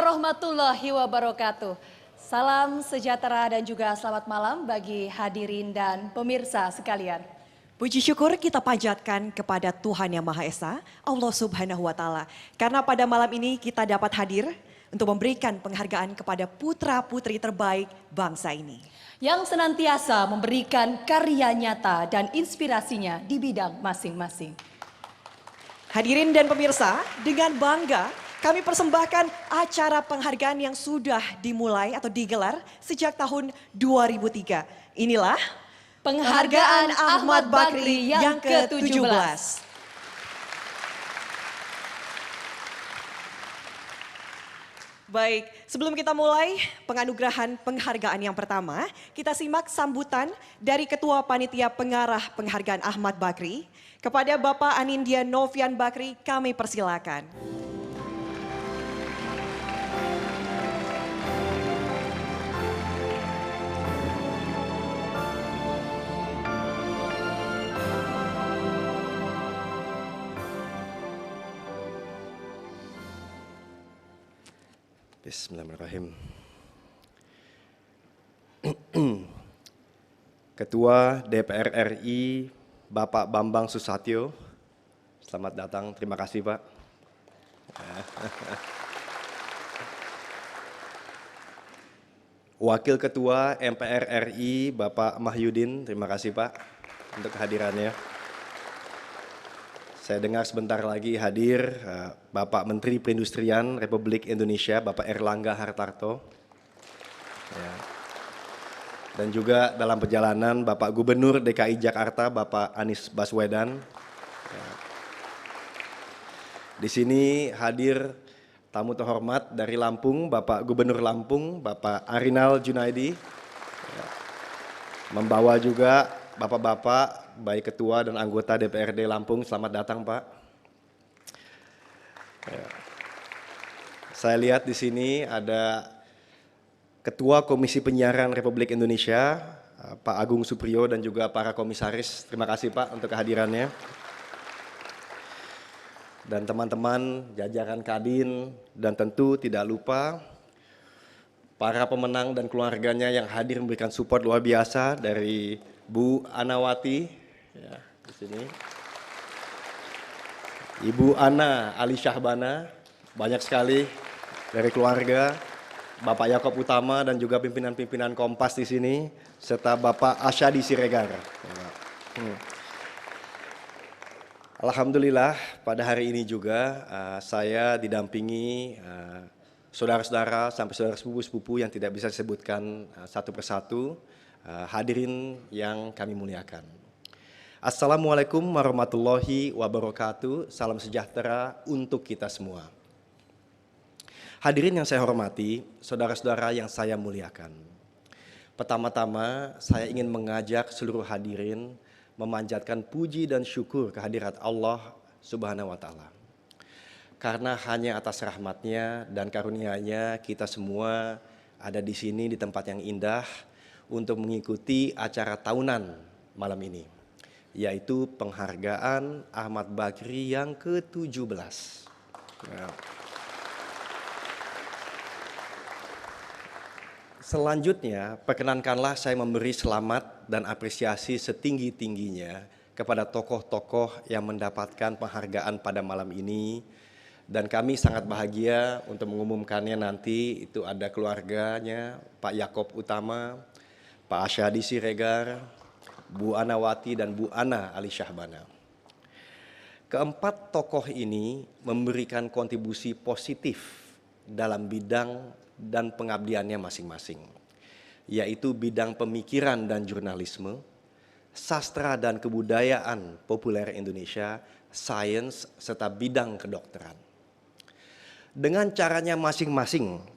warahmatullahi wabarakatuh. Salam sejahtera dan juga selamat malam bagi hadirin dan pemirsa sekalian. Puji syukur kita panjatkan kepada Tuhan Yang Maha Esa, Allah Subhanahu wa Ta'ala. Karena pada malam ini kita dapat hadir untuk memberikan penghargaan kepada putra-putri terbaik bangsa ini. Yang senantiasa memberikan karya nyata dan inspirasinya di bidang masing-masing. Hadirin dan pemirsa, dengan bangga kami persembahkan acara penghargaan yang sudah dimulai atau digelar sejak tahun 2003. Inilah Penghargaan Ahmad Bakri yang ke-17. Baik, sebelum kita mulai penganugerahan penghargaan yang pertama, kita simak sambutan dari Ketua Panitia Pengarah Penghargaan Ahmad Bakri. Kepada Bapak Anindya Novian Bakri, kami persilakan. Bismillahirrahmanirrahim. Ketua DPR RI Bapak Bambang Susatyo, selamat datang, terima kasih Pak. Wakil Ketua MPR RI Bapak Mahyudin, terima kasih Pak untuk kehadirannya. Saya dengar sebentar lagi hadir Bapak Menteri Perindustrian Republik Indonesia, Bapak Erlangga Hartarto. Ya. Dan juga dalam perjalanan Bapak Gubernur DKI Jakarta, Bapak Anies Baswedan. Ya. Di sini hadir tamu terhormat dari Lampung, Bapak Gubernur Lampung, Bapak Arinal Junaidi. Ya. Membawa juga Bapak-bapak, baik ketua dan anggota DPRD Lampung, selamat datang Pak. Ya. Saya lihat di sini ada Ketua Komisi Penyiaran Republik Indonesia, Pak Agung Supriyo dan juga para komisaris. Terima kasih Pak untuk kehadirannya. Dan teman-teman jajaran Kadin dan tentu tidak lupa para pemenang dan keluarganya yang hadir memberikan support luar biasa dari Bu Anawati, ya, di sini. Ibu Ana Ali Syahbana, banyak sekali dari keluarga, Bapak Yakob Utama dan juga pimpinan-pimpinan Kompas di sini, serta Bapak Asyadi Siregar. Alhamdulillah pada hari ini juga saya didampingi saudara-saudara sampai saudara sepupu-sepupu yang tidak bisa disebutkan satu persatu. Hadirin yang kami muliakan. Assalamualaikum warahmatullahi wabarakatuh. Salam sejahtera untuk kita semua. Hadirin yang saya hormati, saudara-saudara yang saya muliakan. Pertama-tama saya ingin mengajak seluruh hadirin memanjatkan puji dan syukur kehadirat Allah Subhanahu wa Ta'ala. Karena hanya atas rahmatnya dan karunia-Nya kita semua ada di sini di tempat yang indah untuk mengikuti acara tahunan malam ini, yaitu penghargaan Ahmad Bakri yang ke-17. Nah. Selanjutnya, perkenankanlah saya memberi selamat dan apresiasi setinggi-tingginya kepada tokoh-tokoh yang mendapatkan penghargaan pada malam ini. Dan kami sangat bahagia untuk mengumumkannya nanti. Itu ada keluarganya, Pak Yakob Utama, Pak Asyadi Siregar, Bu Anawati dan Bu Ana Ali Syahbana. Keempat tokoh ini memberikan kontribusi positif dalam bidang dan pengabdiannya masing-masing, yaitu bidang pemikiran dan jurnalisme, sastra dan kebudayaan populer Indonesia, sains, serta bidang kedokteran. Dengan caranya masing-masing,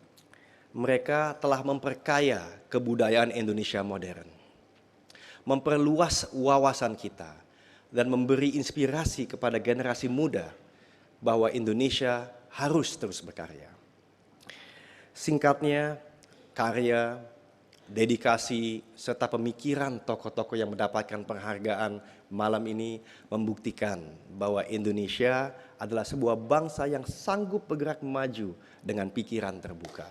mereka telah memperkaya kebudayaan Indonesia modern, memperluas wawasan kita, dan memberi inspirasi kepada generasi muda bahwa Indonesia harus terus berkarya. Singkatnya, karya, dedikasi, serta pemikiran tokoh-tokoh yang mendapatkan penghargaan malam ini membuktikan bahwa Indonesia adalah sebuah bangsa yang sanggup bergerak maju dengan pikiran terbuka.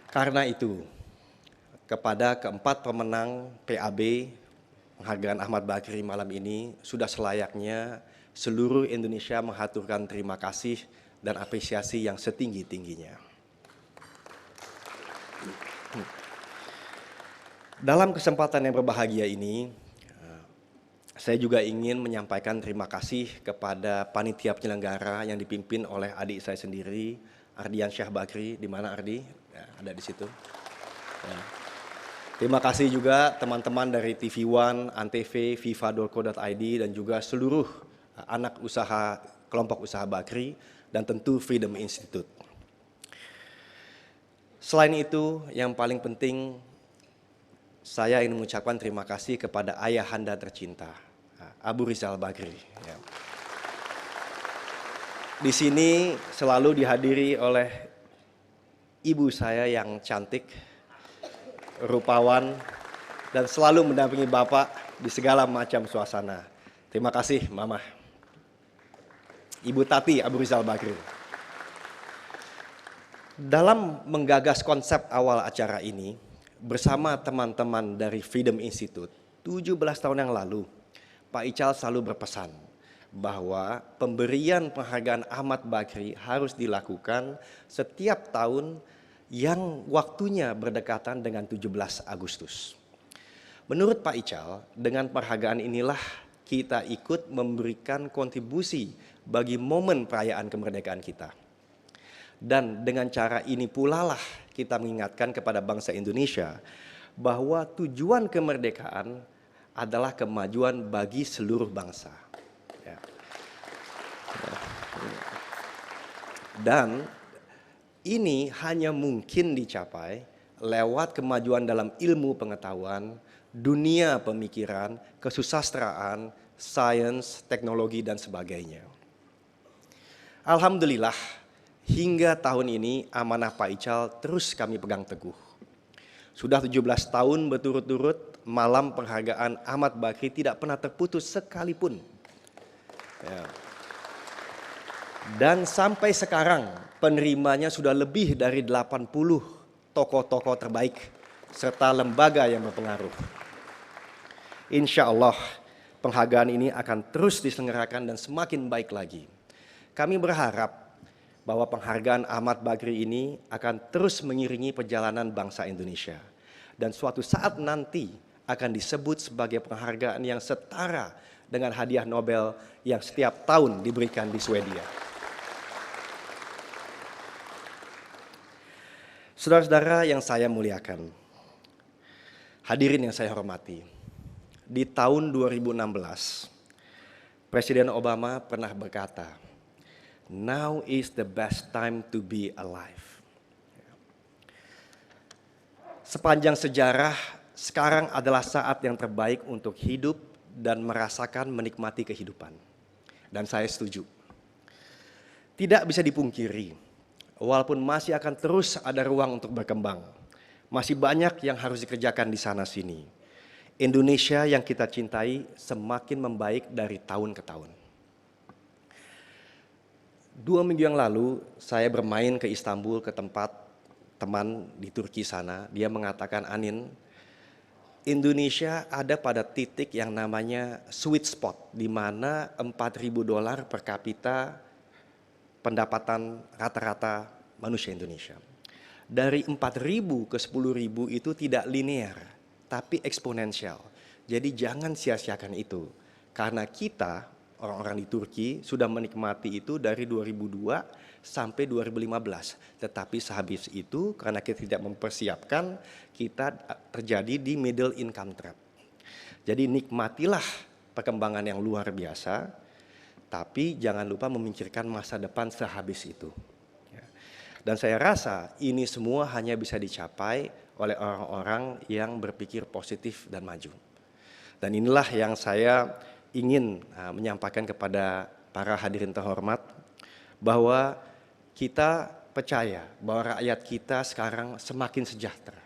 Karena itu, kepada keempat pemenang PAB penghargaan Ahmad Bakri malam ini, sudah selayaknya seluruh Indonesia mengaturkan terima kasih dan apresiasi yang setinggi-tingginya. Dalam kesempatan yang berbahagia ini, saya juga ingin menyampaikan terima kasih kepada panitia penyelenggara yang dipimpin oleh adik saya sendiri, Ardian Syah Bakri. Di mana Ardi? Ya, ada di situ. Ya. Terima kasih juga teman-teman dari TV One, Antv, viva.co.id, dan juga seluruh anak usaha kelompok usaha Bakri, dan tentu Freedom Institute. Selain itu, yang paling penting, saya ingin mengucapkan terima kasih kepada ayahanda tercinta, Abu Rizal Bakri. Ya. Di sini selalu dihadiri oleh ibu saya yang cantik, rupawan, dan selalu mendampingi Bapak di segala macam suasana. Terima kasih, Mama. Ibu Tati Abu Rizal Bakri. Dalam menggagas konsep awal acara ini, bersama teman-teman dari Freedom Institute, 17 tahun yang lalu, Pak Ical selalu berpesan bahwa pemberian penghargaan Ahmad Bakri harus dilakukan setiap tahun yang waktunya berdekatan dengan 17 Agustus. Menurut Pak Ical, dengan penghargaan inilah kita ikut memberikan kontribusi bagi momen perayaan kemerdekaan kita. Dan dengan cara ini pula lah kita mengingatkan kepada bangsa Indonesia bahwa tujuan kemerdekaan adalah kemajuan bagi seluruh bangsa. Ya. Dan ini hanya mungkin dicapai lewat kemajuan dalam ilmu pengetahuan, dunia pemikiran, kesusastraan, sains, teknologi, dan sebagainya. Alhamdulillah, hingga tahun ini amanah Pak Ical terus kami pegang teguh. Sudah 17 tahun berturut-turut malam penghargaan Ahmad Bakri tidak pernah terputus sekalipun. Ya. Dan sampai sekarang penerimanya sudah lebih dari 80 tokoh-tokoh terbaik serta lembaga yang berpengaruh. Insya Allah penghargaan ini akan terus diselenggarakan dan semakin baik lagi. Kami berharap bahwa penghargaan Ahmad Bakri ini akan terus mengiringi perjalanan bangsa Indonesia. Dan suatu saat nanti akan disebut sebagai penghargaan yang setara dengan hadiah Nobel yang setiap tahun diberikan di Swedia. Saudara-saudara yang saya muliakan, hadirin yang saya hormati, di tahun 2016, Presiden Obama pernah berkata, "Now is the best time to be alive." Sepanjang sejarah, sekarang adalah saat yang terbaik untuk hidup dan merasakan menikmati kehidupan. Dan saya setuju. Tidak bisa dipungkiri, walaupun masih akan terus ada ruang untuk berkembang, masih banyak yang harus dikerjakan di sana-sini. Indonesia yang kita cintai semakin membaik dari tahun ke tahun. 2 minggu yang lalu saya bermain ke Istanbul ke tempat teman di Turki sana. Dia mengatakan, "Anin, Indonesia ada pada titik yang namanya sweet spot, di mana $4.000 per kapita pendapatan rata-rata manusia Indonesia. Dari 4.000 ke 10.000 itu tidak linear, tapi eksponensial. Jadi jangan sia-siakan itu. Karena kita, orang-orang di Turki, sudah menikmati itu dari 2002 sampai 2015. Tetapi sehabis itu, karena kita tidak mempersiapkan, kita terjadi di middle income trap. Jadi nikmatilah perkembangan yang luar biasa, tapi jangan lupa memikirkan masa depan sehabis itu. Dan saya rasa ini semua hanya bisa dicapai oleh orang-orang yang berpikir positif dan maju. Dan inilah yang saya ingin menyampaikan kepada para hadirin terhormat, bahwa kita percaya bahwa rakyat kita sekarang semakin sejahtera.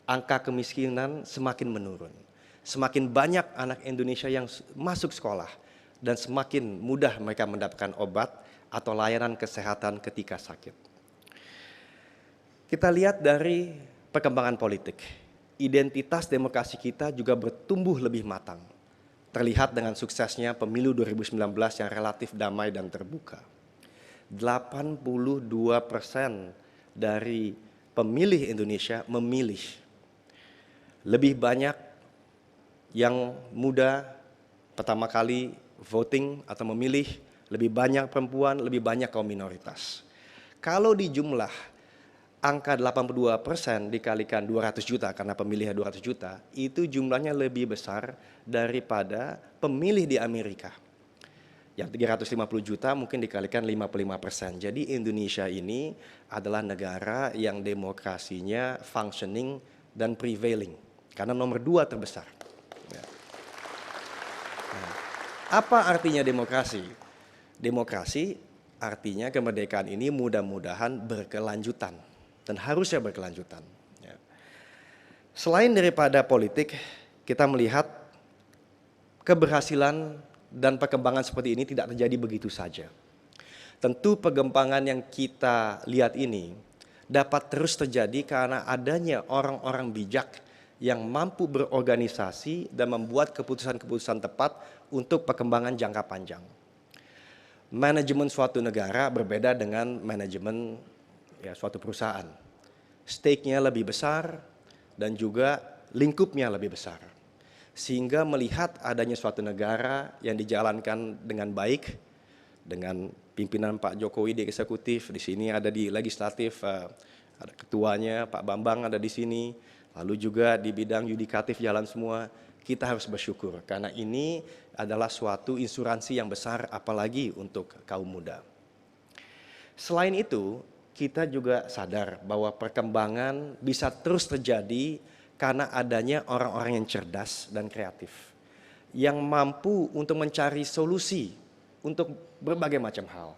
Angka kemiskinan semakin menurun. Semakin banyak anak Indonesia yang masuk sekolah dan semakin mudah mereka mendapatkan obat atau layanan kesehatan ketika sakit. Kita lihat dari perkembangan politik. Identitas demokrasi kita juga bertumbuh lebih matang. Terlihat dengan suksesnya pemilu 2019 yang relatif damai dan terbuka. 82% dari pemilih Indonesia memilih. Lebih banyak yang muda pertama kali voting atau memilih, lebih banyak perempuan, lebih banyak kaum minoritas. Kalau di jumlah angka 82% dikalikan 200 juta karena pemilihnya 200 juta, itu jumlahnya lebih besar daripada pemilih di Amerika. Yang 350 juta mungkin dikalikan 55%. Jadi Indonesia ini adalah negara yang demokrasinya functioning dan prevailing. Karena nomor 2 terbesar. Nah, apa artinya demokrasi? Demokrasi artinya kemerdekaan ini mudah-mudahan berkelanjutan. Dan harusnya berkelanjutan. Selain daripada politik, kita melihat keberhasilan dan perkembangan seperti ini tidak terjadi begitu saja. Tentu perkembangan yang kita lihat ini dapat terus terjadi karena adanya orang-orang bijak yang mampu berorganisasi dan membuat keputusan-keputusan tepat untuk perkembangan jangka panjang. Manajemen suatu negara berbeda dengan manajemen suatu perusahaan. Stake-nya lebih besar dan juga lingkupnya lebih besar. Sehingga melihat adanya suatu negara yang dijalankan dengan baik, dengan pimpinan Pak Jokowi di eksekutif, di sini ada di legislatif, ada ketuanya Pak Bambang ada di sini, lalu juga di bidang yudikatif jalan semua, kita harus bersyukur karena ini adalah suatu insuransi yang besar apalagi untuk kaum muda. Selain itu, kita juga sadar bahwa perkembangan bisa terus terjadi karena adanya orang-orang yang cerdas dan kreatif, yang mampu untuk mencari solusi untuk berbagai macam hal,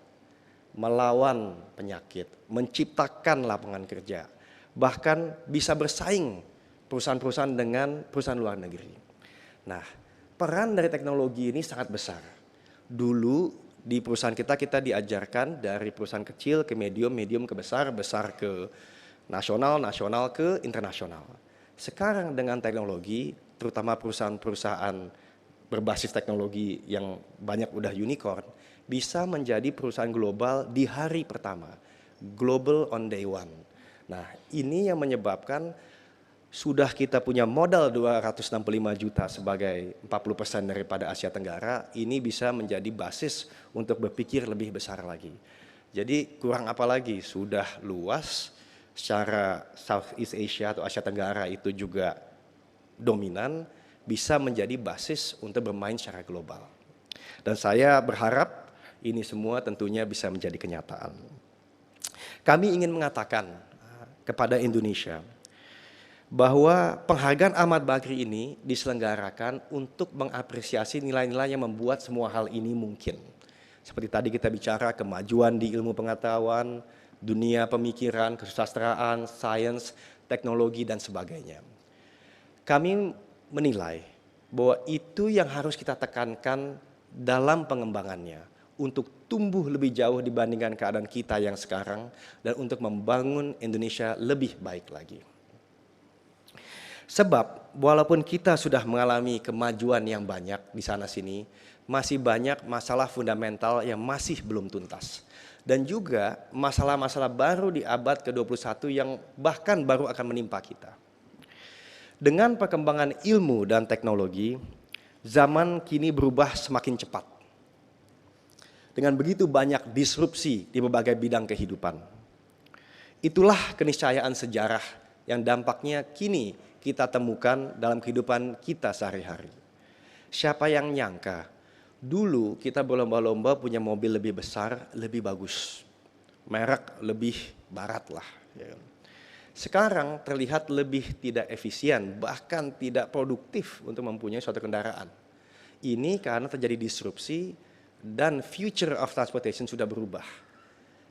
melawan penyakit, menciptakan lapangan kerja, bahkan bisa bersaing perusahaan-perusahaan dengan perusahaan luar negeri. Nah, peran dari teknologi ini sangat besar. Dulu di perusahaan kita diajarkan dari perusahaan kecil ke medium, medium ke besar, besar ke nasional, nasional ke internasional. Sekarang dengan teknologi, terutama perusahaan-perusahaan berbasis teknologi yang banyak udah unicorn, bisa menjadi perusahaan global di hari pertama. Global on day one. Nah, ini yang menyebabkan sudah kita punya modal 265 juta sebagai 40% daripada Asia Tenggara, ini bisa menjadi basis untuk berpikir lebih besar lagi. Jadi kurang apa lagi, sudah luas secara Southeast Asia atau Asia Tenggara itu juga dominan, bisa menjadi basis untuk bermain secara global. Dan saya berharap ini semua tentunya bisa menjadi kenyataan. Kami ingin mengatakan kepada Indonesia, bahwa penghargaan Ahmad Bakri ini diselenggarakan untuk mengapresiasi nilai-nilai yang membuat semua hal ini mungkin. Seperti tadi kita bicara kemajuan di ilmu pengetahuan, dunia pemikiran, kesusastraan, sains, teknologi, dan sebagainya. Kami menilai bahwa itu yang harus kita tekankan dalam pengembangannya untuk tumbuh lebih jauh dibandingkan keadaan kita yang sekarang dan untuk membangun Indonesia lebih baik lagi. Sebab walaupun kita sudah mengalami kemajuan yang banyak di sana sini, masih banyak masalah fundamental yang masih belum tuntas. Dan juga masalah-masalah baru di abad ke-21 yang bahkan baru akan menimpa kita. Dengan perkembangan ilmu dan teknologi, zaman kini berubah semakin cepat. Dengan begitu banyak disrupsi di berbagai bidang kehidupan. Itulah keniscayaan sejarah yang dampaknya kini kita temukan dalam kehidupan kita sehari-hari. Siapa yang nyangka, dulu kita berlomba-lomba punya mobil lebih besar, lebih bagus. Merek lebih barat lah. Sekarang terlihat lebih tidak efisien, bahkan tidak produktif untuk mempunyai suatu kendaraan. Ini karena terjadi disrupsi dan future of transportation sudah berubah.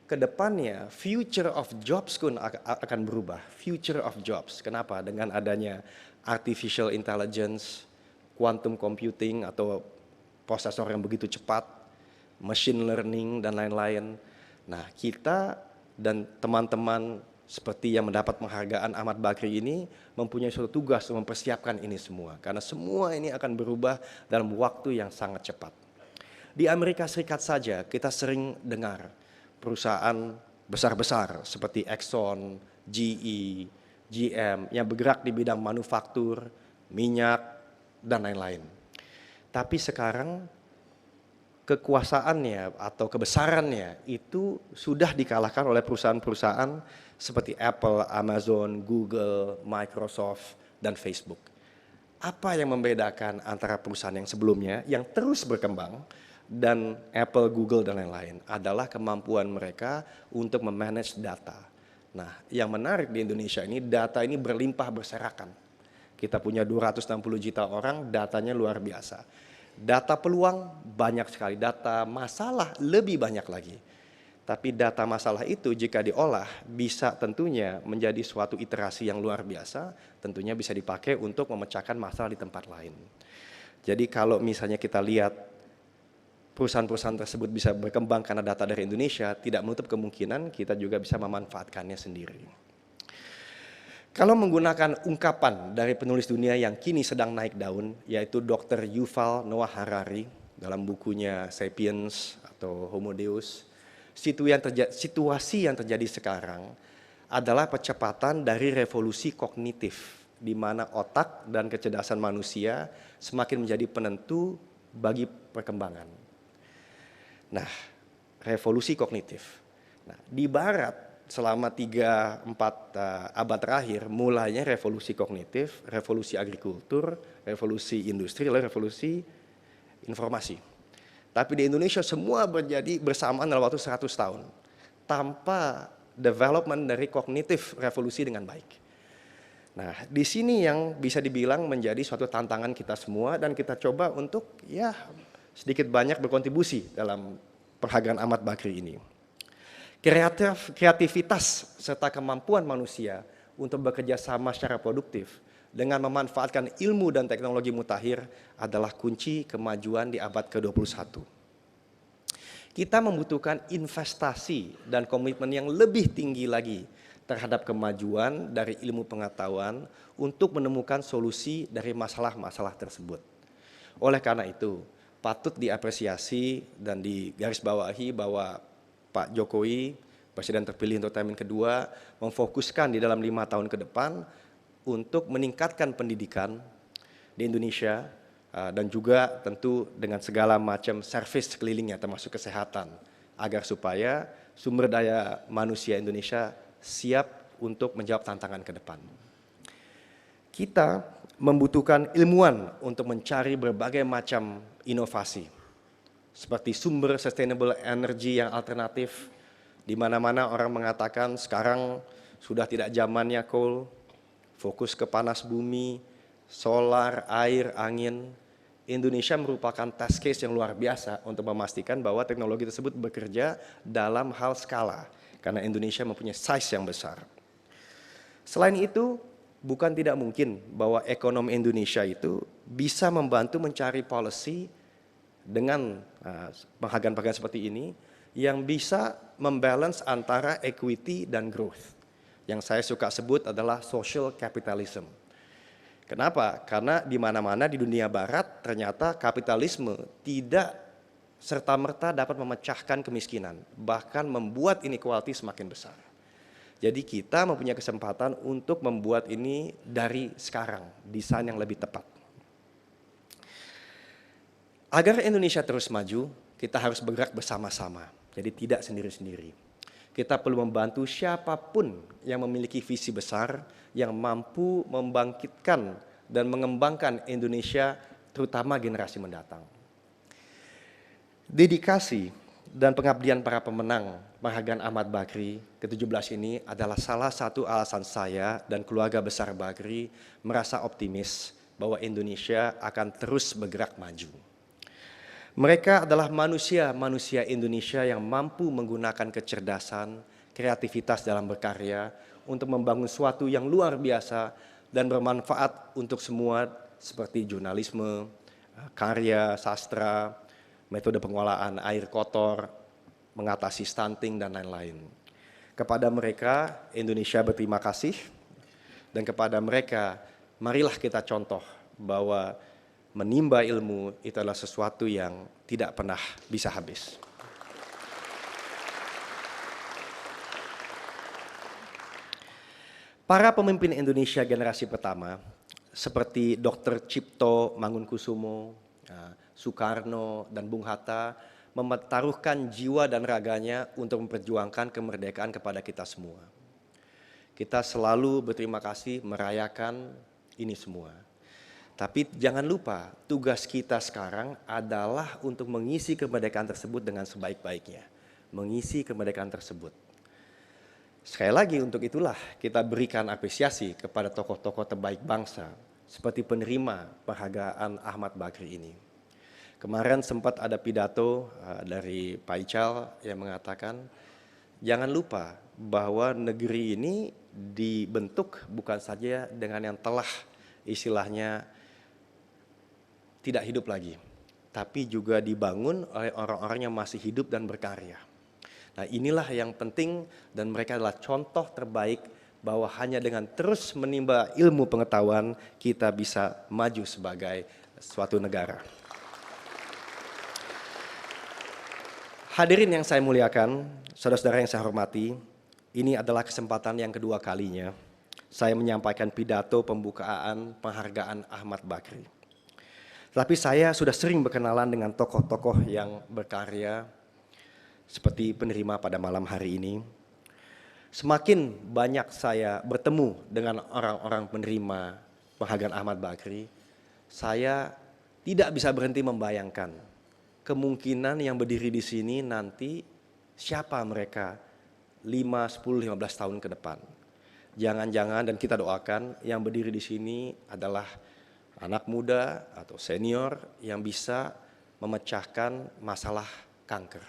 kedepannya future of jobs pun akan berubah. Future of jobs. Kenapa? Dengan adanya artificial intelligence, quantum computing atau prosesor yang begitu cepat, machine learning dan lain-lain. Nah, kita dan teman-teman seperti yang mendapat penghargaan Ahmad Bakri ini mempunyai suatu tugas untuk mempersiapkan ini semua. Karena semua ini akan berubah dalam waktu yang sangat cepat. Di Amerika Serikat saja kita sering dengar perusahaan besar-besar seperti Exxon, GE, GM yang bergerak di bidang manufaktur, minyak, dan lain-lain. Tapi sekarang kekuasaannya atau kebesarannya itu sudah dikalahkan oleh perusahaan-perusahaan seperti Apple, Amazon, Google, Microsoft, dan Facebook. Apa yang membedakan antara perusahaan yang sebelumnya yang terus berkembang dan Apple, Google, dan lain-lain adalah kemampuan mereka untuk memanage data. Nah, yang menarik di Indonesia ini, data ini berlimpah berserakan. Kita punya 260 juta orang, datanya luar biasa. Data peluang banyak sekali, data masalah lebih banyak lagi. Tapi data masalah itu jika diolah bisa tentunya menjadi suatu iterasi yang luar biasa, tentunya bisa dipakai untuk memecahkan masalah di tempat lain. Jadi kalau misalnya kita lihat perusahaan-perusahaan tersebut bisa berkembang karena data dari Indonesia, tidak menutup kemungkinan kita juga bisa memanfaatkannya sendiri. Kalau menggunakan ungkapan dari penulis dunia yang kini sedang naik daun, yaitu Dr. Yuval Noah Harari dalam bukunya Sapiens atau Homo Deus, situasi yang terjadi sekarang adalah percepatan dari revolusi kognitif, di mana otak dan kecerdasan manusia semakin menjadi penentu bagi perkembangan. Nah, revolusi kognitif. Nah, di Barat selama 3-4 abad terakhir mulainya revolusi kognitif, revolusi agrikultur, revolusi industri, lalu revolusi informasi. Tapi di Indonesia semua terjadi bersamaan dalam waktu 100 tahun tanpa development dari kognitif revolusi dengan baik. Nah, di sini yang bisa dibilang menjadi suatu tantangan kita semua dan kita coba untuk ya sedikit banyak berkontribusi dalam penghargaan Ahmad Bakri ini. Kreativitas serta kemampuan manusia untuk bekerja sama secara produktif dengan memanfaatkan ilmu dan teknologi mutakhir adalah kunci kemajuan di abad ke-21. Kita membutuhkan investasi dan komitmen yang lebih tinggi lagi terhadap kemajuan dari ilmu pengetahuan untuk menemukan solusi dari masalah-masalah tersebut. Oleh karena itu, patut diapresiasi dan digarisbawahi bahwa Pak Jokowi, Presiden terpilih untuk termin kedua, memfokuskan di dalam 5 tahun ke depan untuk meningkatkan pendidikan di Indonesia dan juga tentu dengan segala macam servis sekelilingnya termasuk kesehatan agar supaya sumber daya manusia Indonesia siap untuk menjawab tantangan ke depan. Kita membutuhkan ilmuwan untuk mencari berbagai macam inovasi seperti sumber sustainable energy yang alternatif. Di mana-mana orang mengatakan sekarang sudah tidak zamannya coal, fokus ke panas bumi, solar, air, angin. Indonesia merupakan test case yang luar biasa untuk memastikan bahwa teknologi tersebut bekerja dalam hal skala, karena Indonesia mempunyai size yang besar. Selain itu, bukan tidak mungkin bahwa ekonomi Indonesia itu bisa membantu mencari policy dengan penghargaan-penghargaan seperti ini yang bisa membalance antara equity dan growth. Yang saya suka sebut adalah social capitalism. Kenapa? Karena di mana-mana di dunia barat ternyata kapitalisme tidak serta-merta dapat memecahkan kemiskinan, bahkan membuat inequality semakin besar. Jadi kita mempunyai kesempatan untuk membuat ini dari sekarang, desain yang lebih tepat. Agar Indonesia terus maju, kita harus bergerak bersama-sama, jadi tidak sendiri-sendiri. Kita perlu membantu siapapun yang memiliki visi besar, yang mampu membangkitkan dan mengembangkan Indonesia, terutama generasi mendatang. Dedikasi dan pengabdian para pemenang penghargaan Ahmad Bakri ke-17 ini adalah salah satu alasan saya dan keluarga besar Bakri merasa optimis bahwa Indonesia akan terus bergerak maju. Mereka adalah manusia-manusia Indonesia yang mampu menggunakan kecerdasan, kreativitas dalam berkarya untuk membangun sesuatu yang luar biasa dan bermanfaat untuk semua seperti jurnalisme, karya, sastra, metode pengolahan air kotor, mengatasi stunting dan lain-lain. Kepada mereka Indonesia berterima kasih, dan kepada mereka marilah kita contoh bahwa menimba ilmu itu adalah sesuatu yang tidak pernah bisa habis. Para pemimpin Indonesia generasi pertama seperti Dr. Cipto Mangunkusumo, Soekarno, dan Bung Hatta mempertaruhkan jiwa dan raganya untuk memperjuangkan kemerdekaan kepada kita semua. Kita selalu berterima kasih merayakan ini semua. Tapi jangan lupa, tugas kita sekarang adalah untuk mengisi kemerdekaan tersebut dengan sebaik-baiknya. Mengisi kemerdekaan tersebut. Sekali lagi untuk itulah kita berikan apresiasi kepada tokoh-tokoh terbaik bangsa seperti penerima penghargaan Ahmad Bakri ini. Kemarin sempat ada pidato dari Pak Ical yang mengatakan, jangan lupa bahwa negeri ini dibentuk bukan saja dengan yang telah istilahnya tidak hidup lagi, tapi juga dibangun oleh orang-orang yang masih hidup dan berkarya. Nah, inilah yang penting, dan mereka adalah contoh terbaik bahwa hanya dengan terus menimba ilmu pengetahuan kita bisa maju sebagai suatu negara. Hadirin yang saya muliakan, saudara-saudara yang saya hormati, ini adalah kesempatan yang kedua kalinya saya menyampaikan pidato pembukaan penghargaan Ahmad Bakri. Tapi saya sudah sering berkenalan dengan tokoh-tokoh yang berkarya seperti penerima pada malam hari ini. Semakin banyak saya bertemu dengan orang-orang penerima penghargaan Ahmad Bakri, saya tidak bisa berhenti membayangkan kemungkinan yang berdiri di sini nanti siapa mereka 5, 10, 15 tahun ke depan. Jangan-jangan, dan kita doakan, yang berdiri di sini adalah anak muda atau senior yang bisa memecahkan masalah kanker.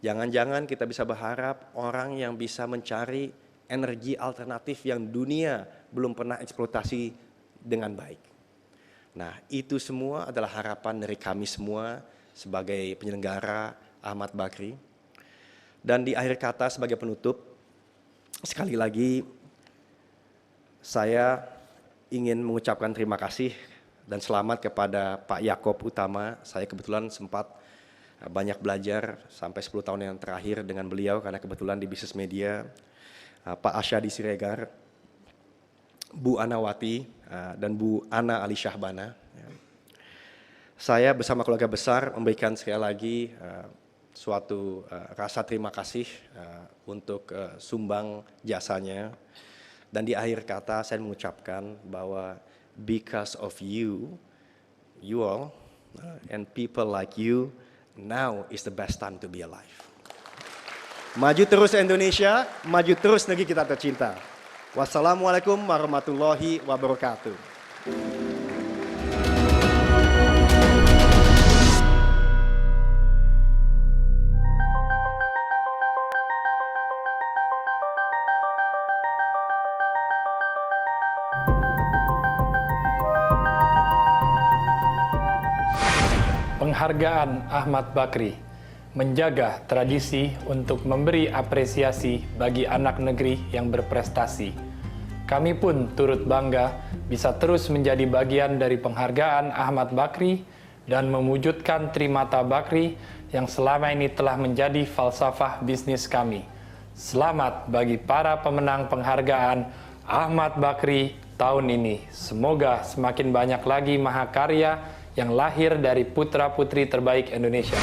Jangan-jangan kita bisa berharap orang yang bisa mencari energi alternatif yang dunia belum pernah eksploitasi dengan baik. Nah, itu semua adalah harapan dari kami semua sebagai penyelenggara Ahmad Bakri. Dan di akhir kata sebagai penutup, sekali lagi saya ingin mengucapkan terima kasih dan selamat kepada Pak Yaakob Utama. Saya kebetulan sempat banyak belajar sampai 10 tahun yang terakhir dengan beliau karena kebetulan di bisnis media. Pak Asyadi Siregar, Bu Anawati, dan Bu Ana Ali Syahbana. Saya bersama keluarga besar memberikan sekali lagi suatu rasa terima kasih untuk sumbang jasanya. Dan di akhir kata saya mengucapkan bahwa because of you, you all, and people like you, now is the best time to be alive. Maju terus Indonesia, maju terus negeri kita tercinta. Wassalamualaikum warahmatullahi wabarakatuh. Penghargaan Ahmad Bakri menjaga tradisi untuk memberi apresiasi bagi anak negeri yang berprestasi. Kami pun turut bangga bisa terus menjadi bagian dari penghargaan Ahmad Bakri dan mewujudkan Trimata Bakri yang selama ini telah menjadi falsafah bisnis kami. Selamat bagi para pemenang penghargaan Ahmad Bakri tahun ini. Semoga semakin banyak lagi mahakarya yang lahir dari putra-putri terbaik Indonesia.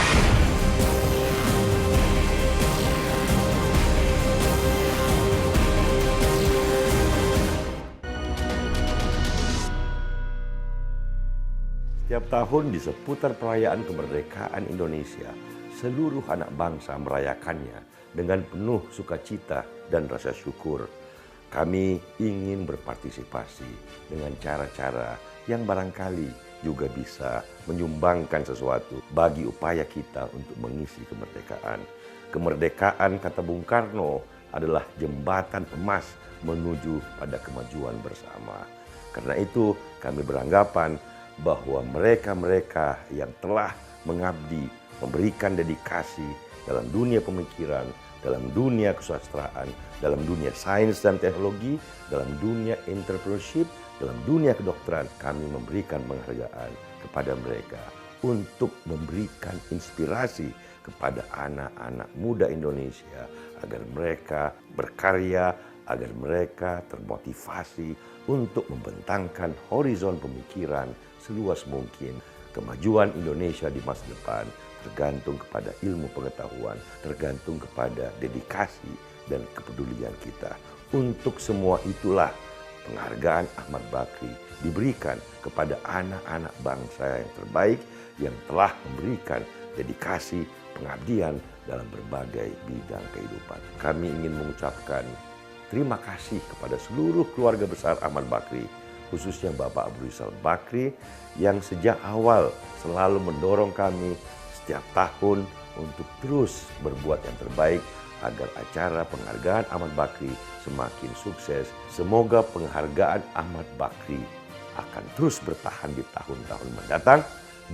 Setiap tahun di seputar perayaan kemerdekaan Indonesia, seluruh anak bangsa merayakannya dengan penuh sukacita dan rasa syukur. Kami ingin berpartisipasi dengan cara-cara yang barangkali juga bisa menyumbangkan sesuatu bagi upaya kita untuk mengisi kemerdekaan. Kemerdekaan, kata Bung Karno, adalah jembatan emas menuju pada kemajuan bersama. Karena itu kami beranggapan bahwa mereka-mereka yang telah mengabdi, memberikan dedikasi dalam dunia pemikiran, dalam dunia kesusastraan, dalam dunia sains dan teknologi, dalam dunia entrepreneurship, dalam dunia kedokteran, kami memberikan penghargaan kepada mereka untuk memberikan inspirasi kepada anak-anak muda Indonesia agar mereka berkarya, agar mereka termotivasi untuk membentangkan horizon pemikiran seluas mungkin. Kemajuan Indonesia di masa depan tergantung kepada ilmu pengetahuan, tergantung kepada dedikasi dan kepedulian kita. Untuk semua itulah penghargaan Ahmad Bakri diberikan kepada anak-anak bangsa yang terbaik yang telah memberikan dedikasi pengabdian dalam berbagai bidang kehidupan. Kami ingin mengucapkan terima kasih kepada seluruh keluarga besar Ahmad Bakri, khususnya Bapak Abu Rizal Bakri yang sejak awal selalu mendorong kami setiap tahun untuk terus berbuat yang terbaik agar acara penghargaan Ahmad Bakri semakin sukses. Semoga penghargaan Ahmad Bakri akan terus bertahan di tahun-tahun mendatang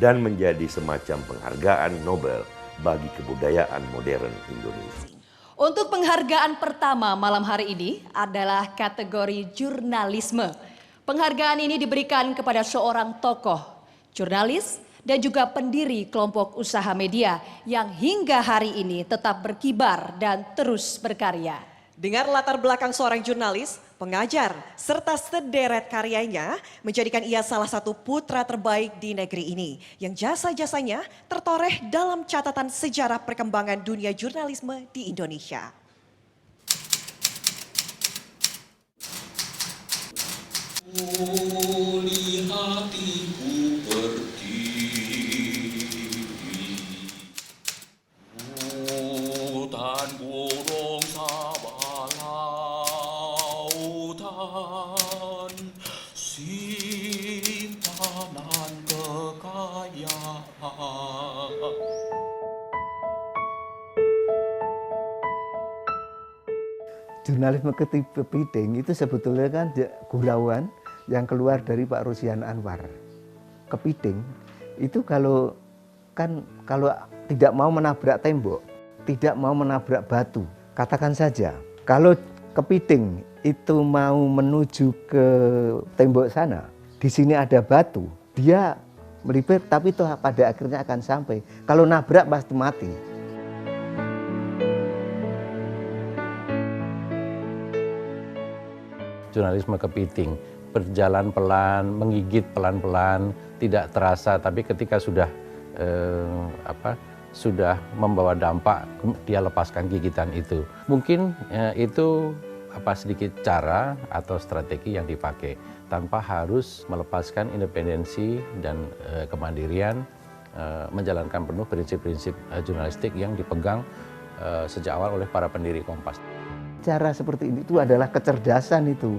dan menjadi semacam penghargaan Nobel bagi kebudayaan modern Indonesia. Untuk penghargaan pertama malam hari ini adalah kategori jurnalisme. Penghargaan ini diberikan kepada seorang tokoh, jurnalis, dan juga pendiri kelompok usaha media yang hingga hari ini tetap berkibar dan terus berkarya. Dengan latar belakang seorang jurnalis, pengajar, serta sederet karyanya menjadikan ia salah satu putra terbaik di negeri ini yang jasa-jasanya tertoreh dalam catatan sejarah perkembangan dunia jurnalisme di Indonesia. Hatiku berdiri, hutan burung sabah lautan, simpanan kekayaan. Jurnalisme kepiting itu sebetulnya kan gurauan yang keluar dari Pak Rusyan Anwar. Kepiting itu kalau tidak mau menabrak tembok, tidak mau menabrak batu, katakan saja kalau kepiting itu mau menuju ke tembok sana, di sini ada batu, dia melipir tapi toh pada akhirnya akan sampai. Kalau nabrak pasti mati. Jurnalisme kepiting, berjalan pelan, menggigit pelan-pelan, tidak terasa, tapi ketika sudah sudah membawa dampak, dia lepaskan gigitan itu. Mungkin itu sedikit cara atau strategi yang dipakai tanpa harus melepaskan independensi dan kemandirian, menjalankan penuh prinsip-prinsip jurnalistik yang dipegang sejak awal oleh para pendiri Kompas. Cara seperti ini itu adalah kecerdasan itu.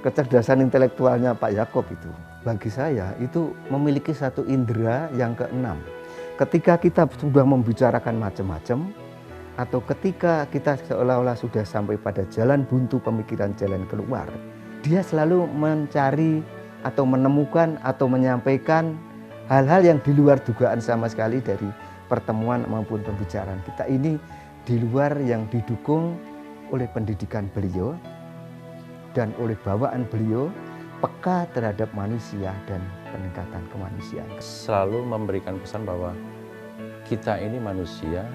Kecerdasan intelektualnya Pak Yaakob itu, bagi saya itu memiliki satu indera yang keenam. Ketika kita sudah membicarakan macam-macam, atau ketika kita seolah-olah sudah sampai pada jalan buntu pemikiran jalan keluar, dia selalu mencari atau menemukan atau menyampaikan hal-hal yang di luar dugaan sama sekali dari pertemuan maupun pembicaraan kita ini, di luar yang didukung oleh pendidikan beliau dan oleh bawaan beliau, peka terhadap manusia dan peningkatan kemanusiaan. Selalu memberikan pesan bahwa kita ini manusia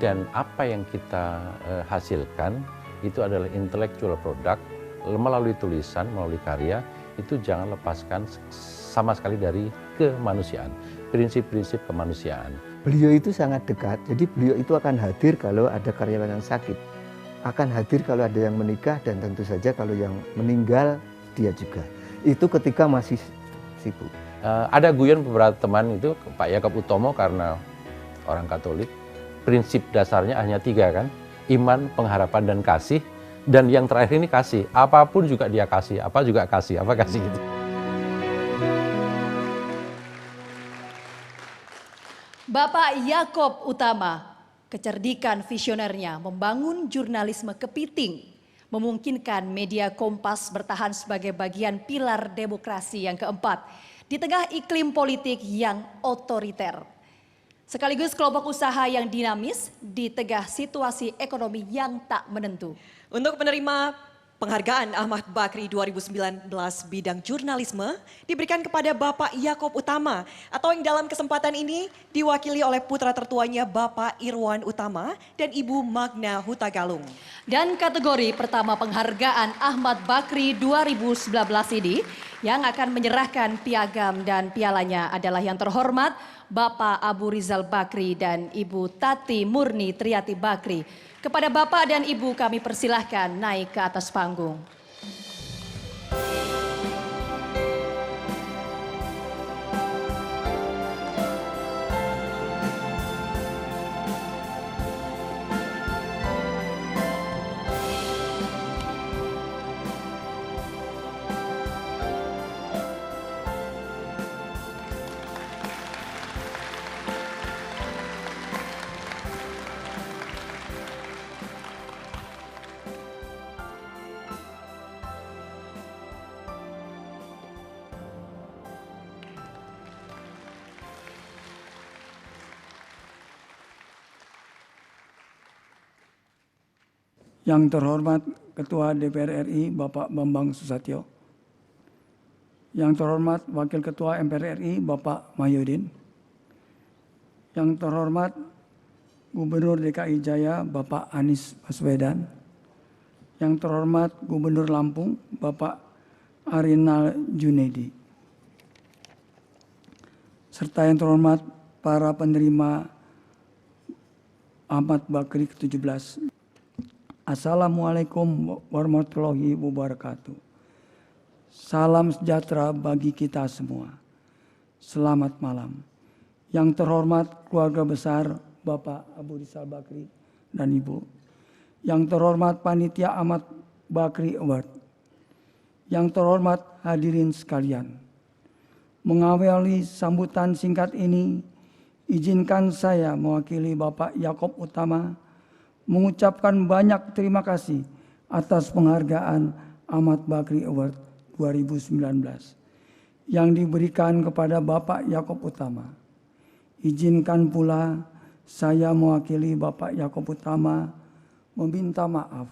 dan apa yang kita hasilkan itu adalah intellectual product melalui tulisan, melalui karya, itu jangan lepaskan sama sekali dari kemanusiaan, prinsip-prinsip kemanusiaan. Beliau itu sangat dekat, jadi beliau itu akan hadir kalau ada karyawan yang sakit, akan hadir kalau ada yang menikah, dan tentu saja kalau yang meninggal dia juga. Itu ketika masih sibuk. Ada guyon beberapa teman itu, Pak Yaakob Utomo karena orang Katolik, prinsip dasarnya hanya 3 kan, iman, pengharapan, dan kasih. Dan yang terakhir ini kasih, apapun juga dia kasih, apa juga kasih, apa kasih gitu. Bapak Yaakob Utama, kecerdikan visionernya membangun jurnalisme kepiting, memungkinkan media Kompas bertahan sebagai bagian pilar demokrasi yang keempat di tengah iklim politik yang otoriter. Sekaligus kelompok usaha yang dinamis di tengah situasi ekonomi yang tak menentu. Untuk penerima penghargaan Ahmad Bakri 2019 bidang jurnalisme diberikan kepada Bapak Yaakob Utama atau yang dalam kesempatan ini diwakili oleh putra tertuanya Bapak Irwan Utama dan Ibu Magna Hutagalung. Dan kategori pertama penghargaan Ahmad Bakri 2019 ini yang akan menyerahkan piagam dan pialanya adalah yang terhormat Bapak Abu Rizal Bakri dan Ibu Tati Murni Triati Bakri. Kepada Bapak dan Ibu kami persilahkan naik ke atas panggung. Yang terhormat Ketua DPR RI Bapak Bambang Susatyo, yang terhormat Wakil Ketua MPR RI Bapak Mahyudin, yang terhormat Gubernur DKI Jaya Bapak Anies Baswedan, yang terhormat Gubernur Lampung Bapak Arinal Junaidi, serta yang terhormat para penerima Ahmad Bakri ke-17. Assalamualaikum warahmatullahi wabarakatuh. Salam sejahtera bagi kita semua. Selamat malam. Yang terhormat keluarga besar Bapak Abu Rizal Bakri dan Ibu. Yang terhormat Panitia Ahmad Bakri Award. Yang terhormat hadirin sekalian. Mengawali sambutan singkat ini, izinkan saya mewakili Bapak Yaakob Utama mengucapkan banyak terima kasih atas penghargaan Ahmad Bakri Award 2019 yang diberikan kepada Bapak Yaakob Utama. Izinkan pula saya mewakili Bapak Yaakob Utama meminta maaf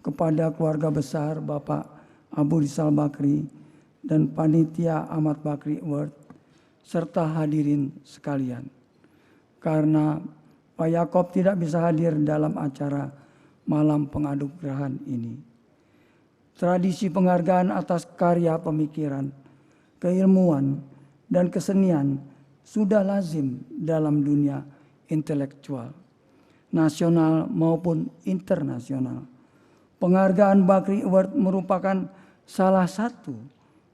kepada keluarga besar Bapak Abu Rizal Bakri dan Panitia Ahmad Bakri Award serta hadirin sekalian. Karena Pak Yaakob tidak bisa hadir dalam acara malam penganugerahan ini. Tradisi penghargaan atas karya pemikiran, keilmuan, dan kesenian sudah lazim dalam dunia intelektual, nasional maupun internasional. Penghargaan Bakri Award merupakan salah satu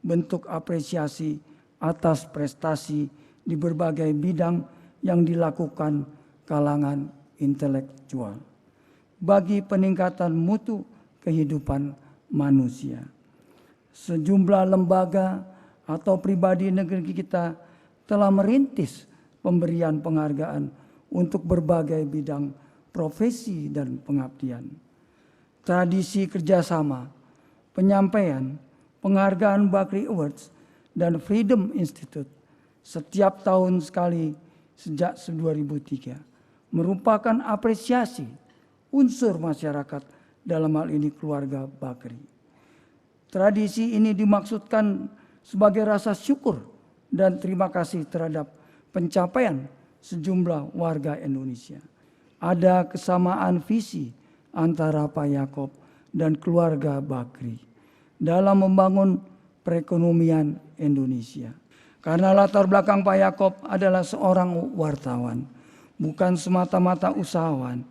bentuk apresiasi atas prestasi di berbagai bidang yang dilakukan kalangan intelektual bagi peningkatan mutu kehidupan manusia. Sejumlah lembaga atau pribadi negeri kita telah merintis pemberian penghargaan untuk berbagai bidang profesi dan pengabdian. Tradisi kerjasama, penyampaian, penghargaan Bakri Awards dan Freedom Institute setiap tahun sekali sejak 2003 merupakan apresiasi unsur masyarakat, dalam hal ini keluarga Bakri. Tradisi ini dimaksudkan sebagai rasa syukur dan terima kasih terhadap pencapaian sejumlah warga Indonesia. Ada kesamaan visi antara Pak Yaakob dan keluarga Bakri dalam membangun perekonomian Indonesia. Karena latar belakang Pak Yaakob adalah seorang wartawan, bukan semata-mata usahawan.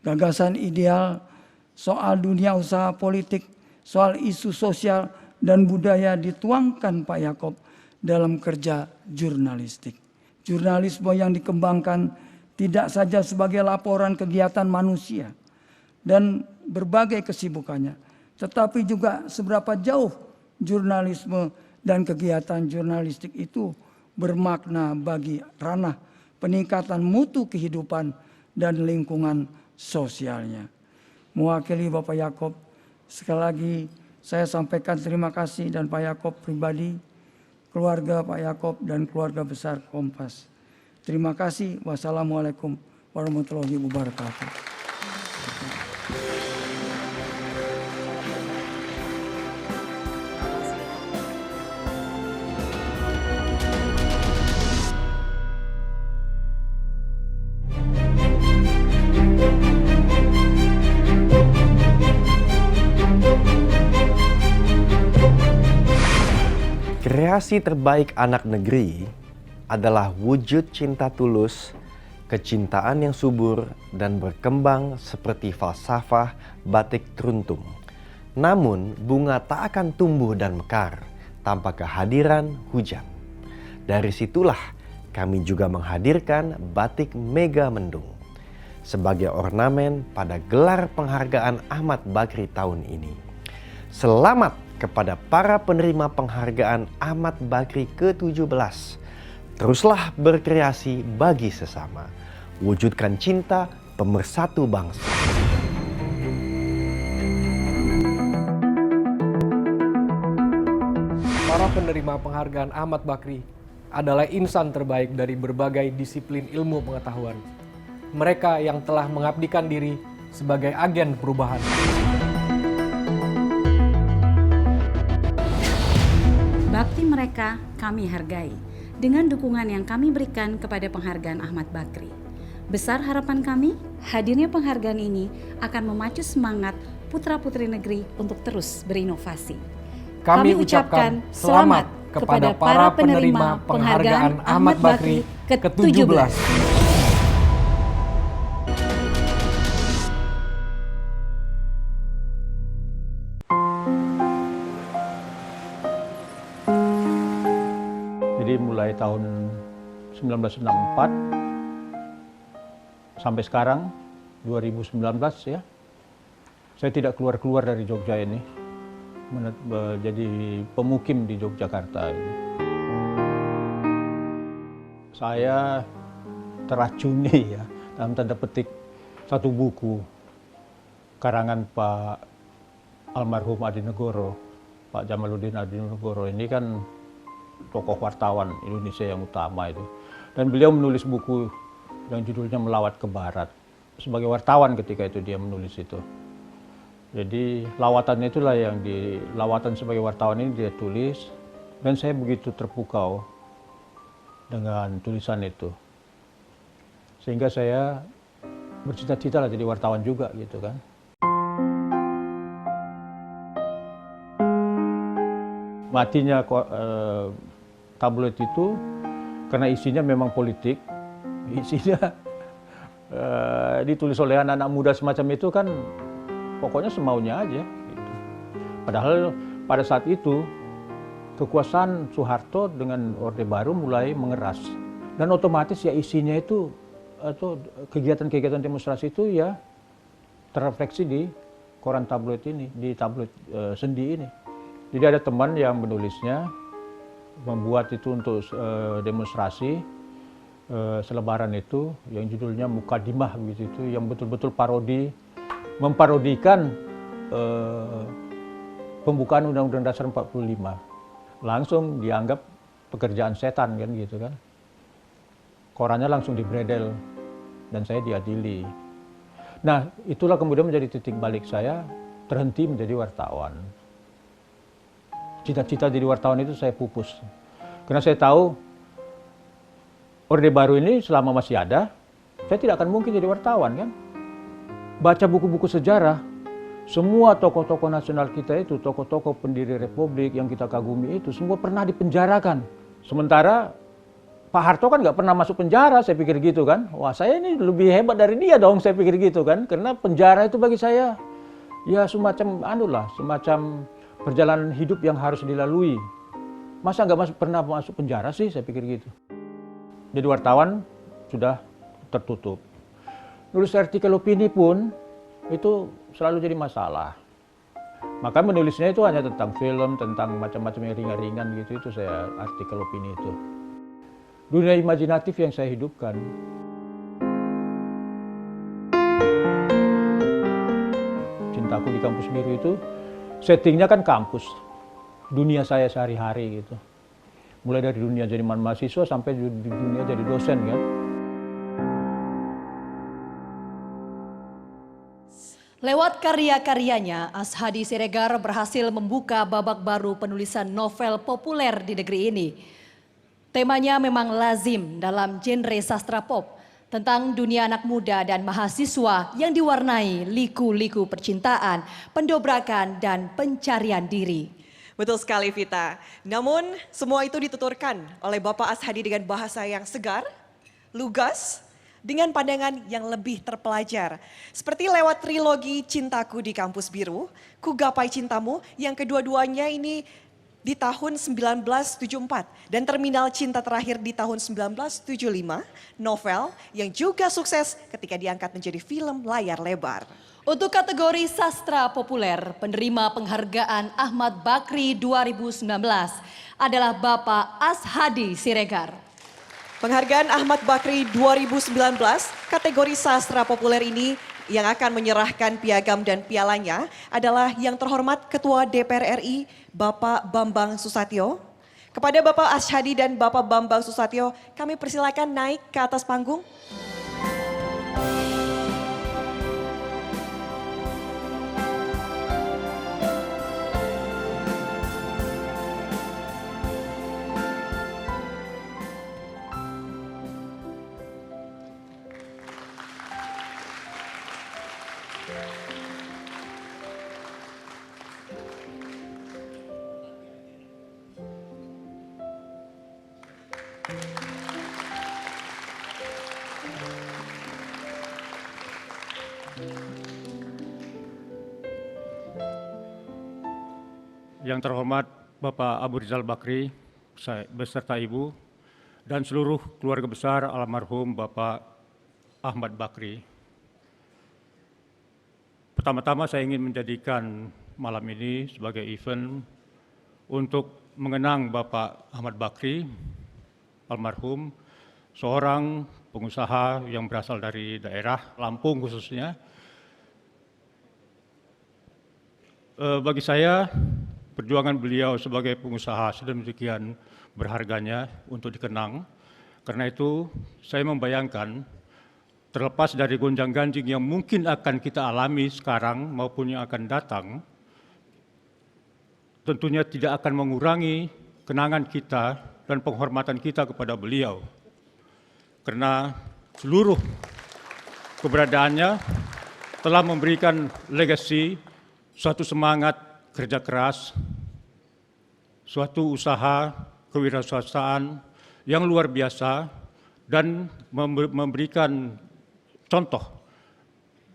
Gagasan ideal soal dunia usaha politik, soal isu sosial dan budaya dituangkan Pak Yaakob dalam kerja jurnalistik. Jurnalisme yang dikembangkan tidak saja sebagai laporan kegiatan manusia dan berbagai kesibukannya, tetapi juga seberapa jauh jurnalisme dan kegiatan jurnalistik itu bermakna bagi ranah peningkatan mutu kehidupan dan lingkungan sosialnya. Mewakili Bapak Yaakob, sekali lagi saya sampaikan terima kasih dan Pak Yaakob pribadi, keluarga Pak Yaakob dan keluarga besar Kompas. Terima kasih. Wassalamualaikum warahmatullahi wabarakatuh. Kreasi terbaik anak negeri adalah wujud cinta tulus, kecintaan yang subur dan berkembang seperti falsafah batik teruntung. Namun, bunga tak akan tumbuh dan mekar tanpa kehadiran hujan. Dari situlah kami juga menghadirkan batik Mega Mendung sebagai ornamen pada gelar penghargaan Ahmad Bakri tahun ini. Selamat kepada para penerima penghargaan Ahmad Bakri ke-17. Teruslah berkreasi bagi sesama. Wujudkan cinta pemersatu bangsa. Para penerima penghargaan Ahmad Bakri adalah insan terbaik dari berbagai disiplin ilmu pengetahuan. Mereka yang telah mengabdikan diri sebagai agen perubahan. Bakti mereka kami hargai dengan dukungan yang kami berikan kepada penghargaan Ahmad Bakri. Besar harapan kami, hadirnya penghargaan ini akan memacu semangat putra-putri negeri untuk terus berinovasi. Kami ucapkan selamat kepada para penerima penghargaan Ahmad Bakri ke-17. Jadi mulai tahun 1964 sampai sekarang 2019 ya, saya tidak keluar dari Jogja ini, jadi pemukim di Yogyakarta ini. Saya teracuni ya, dalam tanda petik, satu buku karangan Pak almarhum Adinegoro, Pak Jamaluddin Adinegoro ini kan tokoh wartawan Indonesia yang utama itu. Dan beliau menulis buku yang judulnya Melawat ke Barat. Sebagai wartawan ketika itu dia menulis itu. Jadi lawatannya itulah yang lawatan sebagai wartawan ini dia tulis. Dan saya begitu terpukau dengan tulisan itu. Sehingga saya bercita-cita lah jadi wartawan juga gitu kan. Matinya tabloid itu karena isinya memang politik, isinya ditulis oleh anak-anak muda semacam itu kan pokoknya semaunya aja. Gitu. Padahal pada saat itu kekuasaan Soeharto dengan Orde Baru mulai mengeras dan otomatis ya isinya itu atau kegiatan-kegiatan demonstrasi itu ya terrefleksi di koran tabloid ini, di tabloid Sendi ini. Jadi ada teman yang menulisnya, membuat itu untuk demonstrasi selebaran itu yang judulnya Mukadimah begitu itu, yang betul-betul memparodikan pembukaan Undang-Undang Dasar 45. Langsung dianggap pekerjaan setan kan gitu kan. Korannya langsung dibredel dan saya diadili. Nah, itulah kemudian menjadi titik balik saya terhenti menjadi wartawan. Cita-cita jadi wartawan itu saya pupus. Karena saya tahu Orde Baru ini selama masih ada, saya tidak akan mungkin jadi wartawan kan. Baca buku-buku sejarah, semua tokoh-tokoh nasional kita itu, tokoh-tokoh pendiri republik yang kita kagumi itu, semua pernah dipenjarakan. Sementara Pak Harto kan nggak pernah masuk penjara, saya pikir gitu kan. Wah, saya ini lebih hebat dari dia dong, saya pikir gitu kan. Karena penjara itu bagi saya, ya semacam semacam perjalanan hidup yang harus dilalui. Masa nggak pernah masuk penjara sih, saya pikir gitu. Jadi wartawan sudah tertutup. Nulis artikel opini pun itu selalu jadi masalah. Maka menulisnya itu hanya tentang film, tentang macam-macam yang ringan-ringan gitu, itu saya artikel opini itu. dunia imajinatif yang saya hidupkan. Cintaku di Kampus Biru itu settingnya kan kampus, dunia saya sehari-hari gitu. Mulai dari dunia jadi mahasiswa sampai di dunia jadi dosen kan. Lewat karya-karyanya, Ashadi Siregar berhasil membuka babak baru penulisan novel populer di negeri ini. Temanya memang lazim dalam genre sastra pop, tentang dunia anak muda dan mahasiswa yang diwarnai liku-liku percintaan, pendobrakan, dan pencarian diri. Betul sekali Vita. Namun semua itu dituturkan oleh Bapak Ashadi dengan bahasa yang segar, lugas, dengan pandangan yang lebih terpelajar. Seperti lewat trilogi Cintaku di Kampus Biru, Ku Gapai Cintamu, yang kedua-duanya ini di tahun 1974. Dan Terminal Cinta Terakhir di tahun 1975, novel yang juga sukses ketika diangkat menjadi film layar lebar. Untuk kategori sastra populer, penerima penghargaan Ahmad Bakri 2019 adalah Bapak Ashadi Siregar. Penghargaan Ahmad Bakri 2019 kategori sastra populer ini yang akan menyerahkan piagam dan pialanya adalah yang terhormat Ketua DPR RI Bapak Bambang Susatyo. Kepada Bapak Ashadi dan Bapak Bambang Susatyo, kami persilakan naik ke atas panggung. Yang terhormat Bapak Abu Rizal Bakri, saya beserta Ibu, dan seluruh keluarga besar almarhum Bapak Ahmad Bakri. Pertama-tama saya ingin menjadikan malam ini sebagai event untuk mengenang Bapak Ahmad Bakri, almarhum, seorang pengusaha yang berasal dari daerah Lampung khususnya. Bagi saya, perjuangan beliau sebagai pengusaha sedemikian berharganya untuk dikenang. Karena itu saya membayangkan terlepas dari gonjang-ganjing yang mungkin akan kita alami sekarang maupun yang akan datang, tentunya tidak akan mengurangi kenangan kita dan penghormatan kita kepada beliau. Karena seluruh keberadaannya telah memberikan legasi suatu semangat kerja keras, suatu usaha kewirausahaan yang luar biasa dan memberikan contoh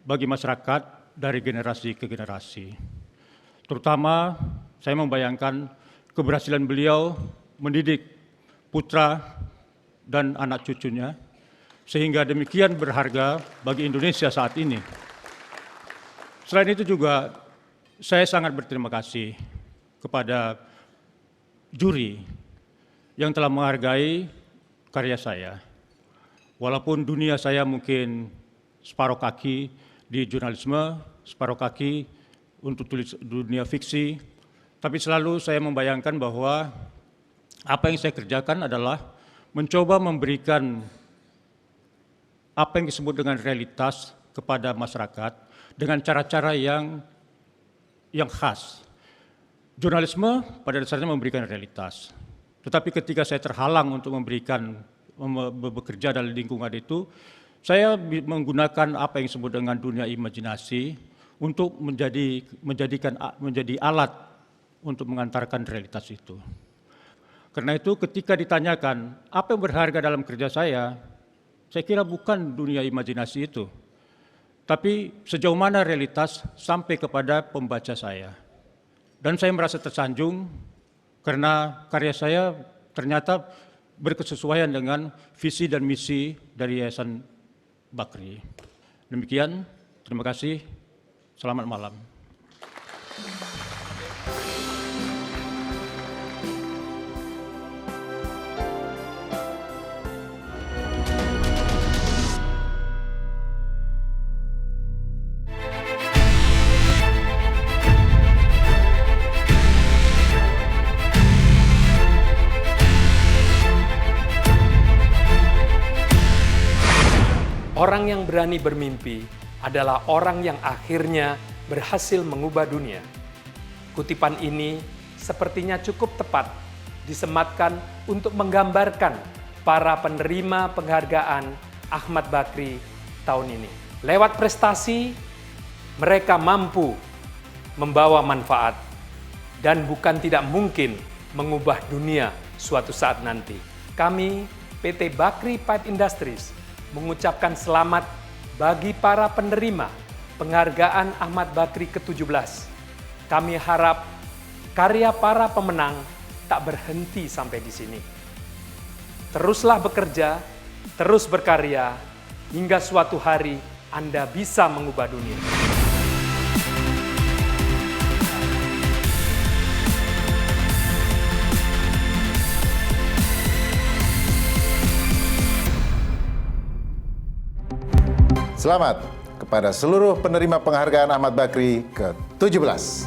bagi masyarakat dari generasi ke generasi. Terutama saya membayangkan keberhasilan beliau mendidik putra dan anak cucunya sehingga demikian berharga bagi Indonesia saat ini. Selain itu juga saya sangat berterima kasih kepada juri yang telah menghargai karya saya. Walaupun dunia saya mungkin separuh kaki di jurnalisme, separuh kaki untuk tulis dunia fiksi, tapi selalu saya membayangkan bahwa apa yang saya kerjakan adalah mencoba memberikan apa yang disebut dengan realitas kepada masyarakat dengan cara-cara yang khas. Jurnalisme pada dasarnya memberikan realitas. Tetapi ketika saya terhalang untuk bekerja dalam lingkungan itu, saya menggunakan apa yang disebut dengan dunia imajinasi untuk menjadi alat untuk mengantarkan realitas itu. Karena itu ketika ditanyakan apa yang berharga dalam kerja saya kira bukan dunia imajinasi itu. Tapi sejauh mana realitas sampai kepada pembaca saya. Dan saya merasa tersanjung karena karya saya ternyata berkesesuaian dengan visi dan misi dari Yayasan Bakri. Demikian, terima kasih. Selamat malam. Orang yang berani bermimpi adalah orang yang akhirnya berhasil mengubah dunia. Kutipan ini sepertinya cukup tepat disematkan untuk menggambarkan para penerima penghargaan Ahmad Bakri tahun ini. Lewat prestasi, mereka mampu membawa manfaat dan bukan tidak mungkin mengubah dunia suatu saat nanti. Kami, PT Bakri Pipe Industries, mengucapkan selamat bagi para penerima penghargaan Ahmad Bakri ke-17. Kami harap karya para pemenang tak berhenti sampai di sini. Teruslah bekerja, terus berkarya, hingga suatu hari Anda bisa mengubah dunia. Selamat kepada seluruh penerima penghargaan Ahmad Bakri ke-17.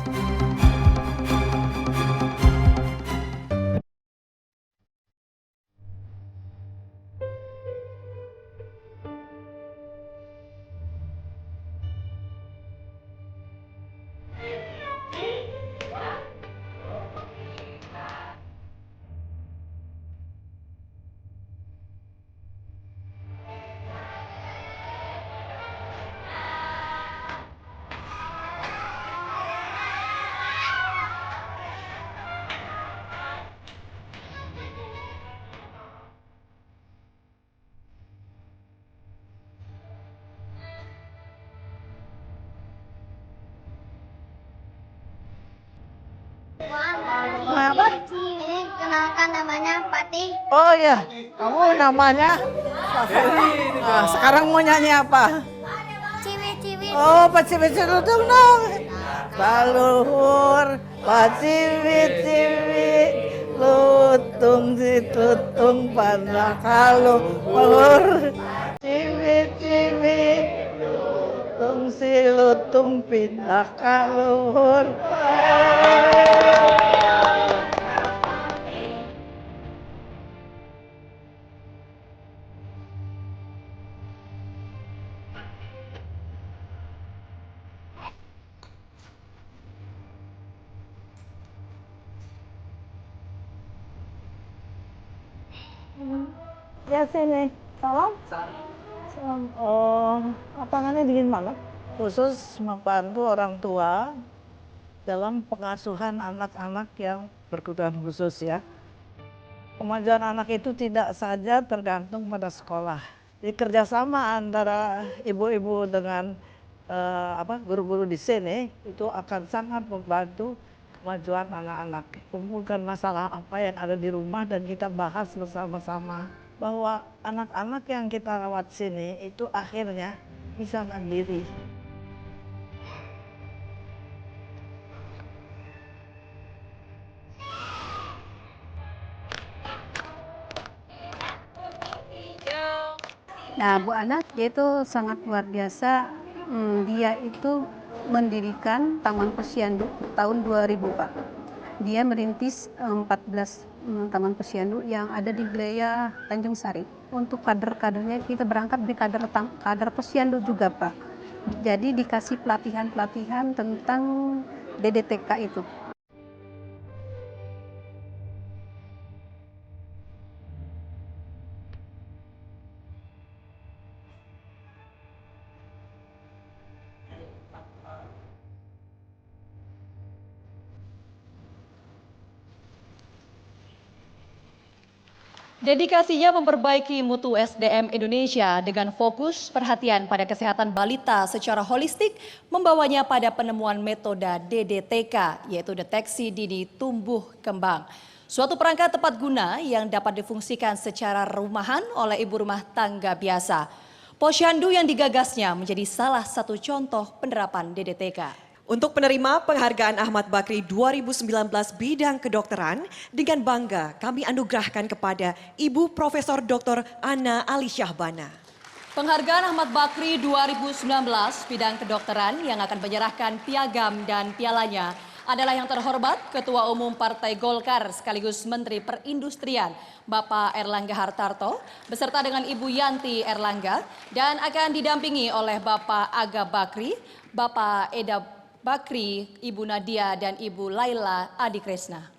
Ini kenalkan namanya Patih. Oh ya, kamu namanya? Nah, sekarang mau nyanyi apa? Ciwi-ciwi. Oh, paciwi-ciwi lutung dong. Baluhur, paciwi-ciwi, lutung si lutung pada kaluhur. Ciwi-ciwi, lutung si lutung pindah kaluhur. Ya sini, tolong. Oh, lapangannya dingin banget. Khusus membantu orang tua dalam pengasuhan anak-anak yang berkebutuhan khusus ya. Kemajuan anak itu tidak saja tergantung pada sekolah. Di kerjasama antara ibu-ibu dengan guru-guru di sini itu akan sangat membantu kemajuan anak-anak. Kumpulkan masalah apa yang ada di rumah dan kita bahas bersama-sama. Bahwa anak-anak yang kita rawat sini itu akhirnya bisa mandiri. Nah, Bu Anak itu sangat luar biasa. Dia itu mendirikan Taman Posyandu tahun 2000, Pak. Dia merintis 14 Taman Posyandu yang ada di wilayah Tanjung Sari. Untuk kader-kadernya kita berangkat di kader posyandu juga, Pak. Jadi dikasih pelatihan-pelatihan tentang DDTK itu. Dedikasinya memperbaiki mutu SDM Indonesia dengan fokus perhatian pada kesehatan balita secara holistik membawanya pada penemuan metode DDTK, yaitu deteksi dini tumbuh kembang. Suatu perangkat tepat guna yang dapat difungsikan secara rumahan oleh ibu rumah tangga biasa. Posyandu yang digagasnya menjadi salah satu contoh penerapan DDTK. Untuk penerima penghargaan Ahmad Bakri 2019 bidang kedokteran, dengan bangga kami anugerahkan kepada Ibu Profesor Dr. Ana Alisyahbana. Penghargaan Ahmad Bakri 2019 bidang kedokteran yang akan menyerahkan piagam dan pialanya adalah yang terhormat Ketua Umum Partai Golkar sekaligus Menteri Perindustrian Bapak Erlangga Hartarto beserta dengan Ibu Yanti Erlangga dan akan didampingi oleh Bapak Aga Bakri, Bapak Eda Bakri, Ibu Nadia dan Ibu Laila Adikresna.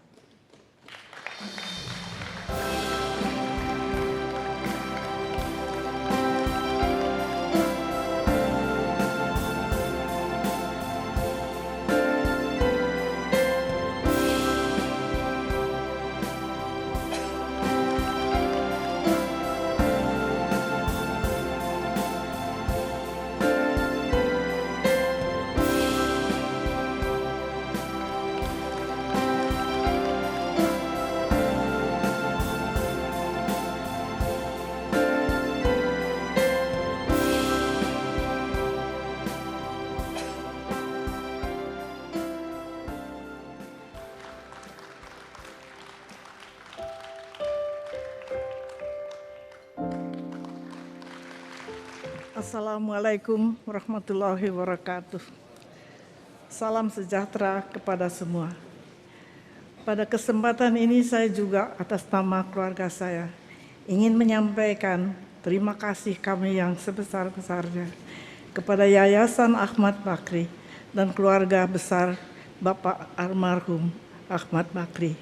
Assalamualaikum warahmatullahi wabarakatuh. Salam sejahtera kepada semua. Pada kesempatan ini saya juga atas nama keluarga saya ingin menyampaikan terima kasih kami yang sebesar-besarnya kepada Yayasan Ahmad Bakri dan keluarga besar Bapak almarhum Ahmad Bakri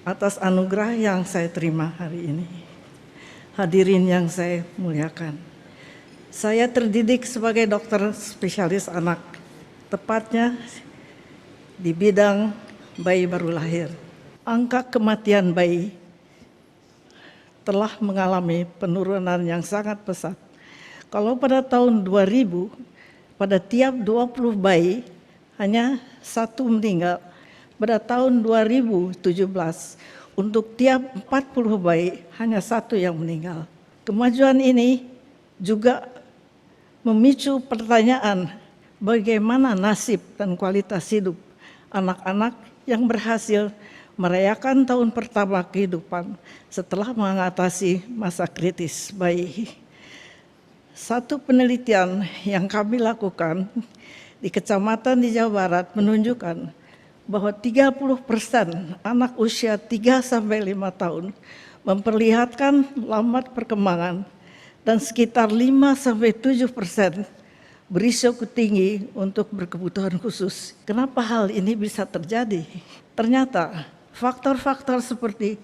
atas anugerah yang saya terima hari ini. Hadirin yang saya muliakan. Saya terdidik sebagai dokter spesialis anak, tepatnya di bidang bayi baru lahir. Angka kematian bayi telah mengalami penurunan yang sangat pesat. Kalau pada tahun 2000, pada tiap 20 bayi hanya 1 meninggal. Pada tahun 2017, untuk tiap 40 bayi hanya 1 yang meninggal. Kemajuan ini juga memicu pertanyaan bagaimana nasib dan kualitas hidup anak-anak yang berhasil merayakan tahun pertama kehidupan setelah mengatasi masa kritis bayi. Satu penelitian yang kami lakukan di kecamatan di Jawa Barat menunjukkan bahwa 30% anak usia 3-5 tahun memperlihatkan lambat perkembangan dan sekitar 5-7% berisiko tinggi untuk berkebutuhan khusus. Kenapa hal ini bisa terjadi? Ternyata faktor-faktor seperti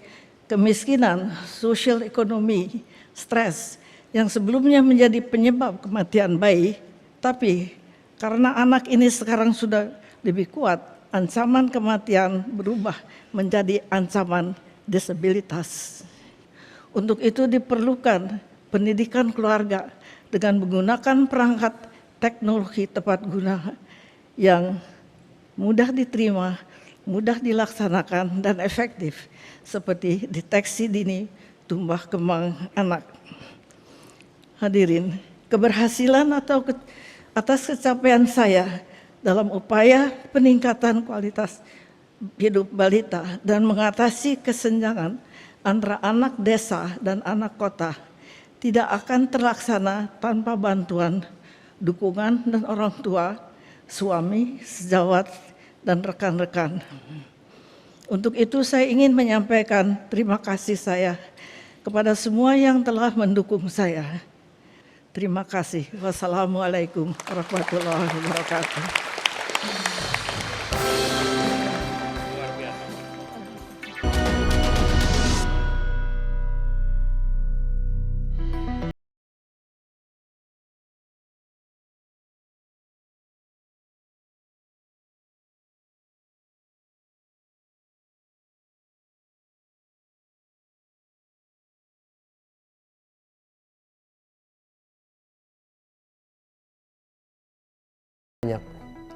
kemiskinan, sosial ekonomi, stres yang sebelumnya menjadi penyebab kematian bayi, tapi karena anak ini sekarang sudah lebih kuat, ancaman kematian berubah menjadi ancaman disabilitas. Untuk itu diperlukan pendidikan keluarga dengan menggunakan perangkat teknologi tepat guna yang mudah diterima, mudah dilaksanakan, dan efektif seperti deteksi dini tumbuh kembang anak. Hadirin, keberhasilan atau atas capaian saya dalam upaya peningkatan kualitas hidup balita dan mengatasi kesenjangan antara anak desa dan anak kota tidak akan terlaksana tanpa bantuan, dukungan dan orang tua, suami, sejawat, dan rekan-rekan. Untuk itu saya ingin menyampaikan terima kasih saya kepada semua yang telah mendukung saya. Terima kasih. Wassalamualaikum warahmatullahi wabarakatuh.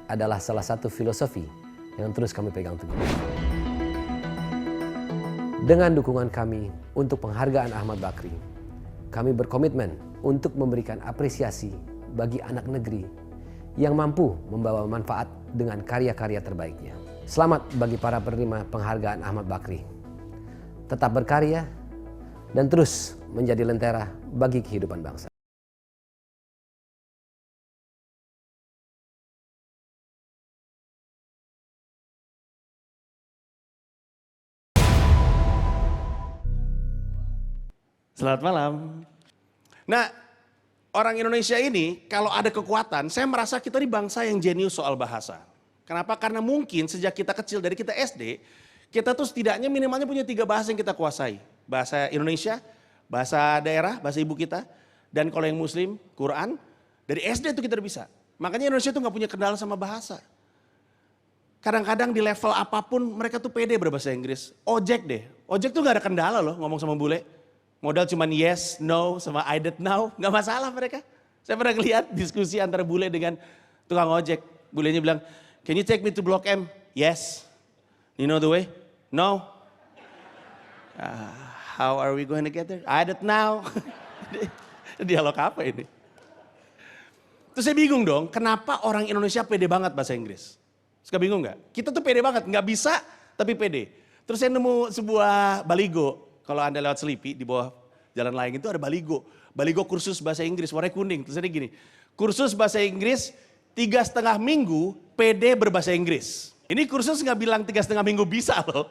Adalah salah satu filosofi yang terus kami pegang teguh. Dengan dukungan kami untuk penghargaan Ahmad Bakri, kami berkomitmen untuk memberikan apresiasi bagi anak negeri yang mampu membawa manfaat dengan karya-karya terbaiknya. Selamat bagi para penerima penghargaan Ahmad Bakri. Tetap berkarya dan terus menjadi lentera bagi kehidupan bangsa. Selamat malam. Nah, orang Indonesia ini kalau ada kekuatan, saya merasa kita ini bangsa yang jenius soal bahasa. Kenapa? Karena mungkin sejak kita kecil, dari kita SD, kita tuh setidaknya minimalnya punya 3 bahasa yang kita kuasai. Bahasa Indonesia, bahasa daerah, bahasa ibu kita, dan kalau yang Muslim, Quran. Dari SD itu kita udah bisa. Makanya Indonesia tuh gak punya kendala sama bahasa. Kadang-kadang di level apapun mereka tuh pede berbahasa Inggris. Ojek deh, ojek tuh gak ada kendala loh ngomong sama bule. Modal cuman yes, no, sama I don't know, gak masalah mereka. Saya pernah lihat diskusi antara bule dengan tukang ojek. Bulenya bilang, can you take me to Blok M? Yes. You know the way? No. How are we going to get there? I don't know. Dialog apa ini? Terus saya bingung dong, kenapa orang Indonesia pede banget bahasa Inggris? Suka bingung gak? Kita tuh pede banget, gak bisa tapi pede. Terus saya nemu sebuah baligo. Kalau Anda lewat Selipi, di bawah Jalan Layang itu ada baligo. Baligo kursus bahasa Inggris, warnanya kuning. Terus ada gini, kursus bahasa Inggris 3,5 minggu PD berbahasa Inggris. Ini kursus gak bilang 3,5 minggu bisa loh.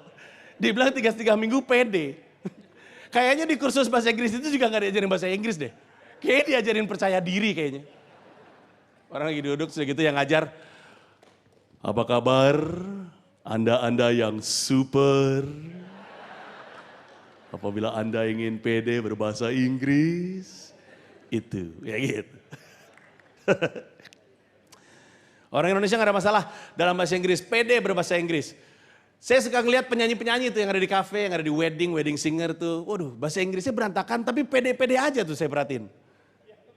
Dia bilang 3,5 minggu PD. Kayaknya di kursus bahasa Inggris itu juga gak diajarin bahasa Inggris deh. Kayaknya diajarin percaya diri kayaknya. Orang lagi duduk sudah gitu yang ngajar. Apa kabar Anda yang super? Apabila Anda ingin pede berbahasa Inggris, itu, ya gitu. Orang Indonesia gak ada masalah dalam bahasa Inggris, pede berbahasa Inggris. Saya suka ngeliat penyanyi-penyanyi itu yang ada di kafe, yang ada di wedding singer tuh. Waduh, bahasa Inggrisnya berantakan tapi pede-pede aja tuh saya perhatiin.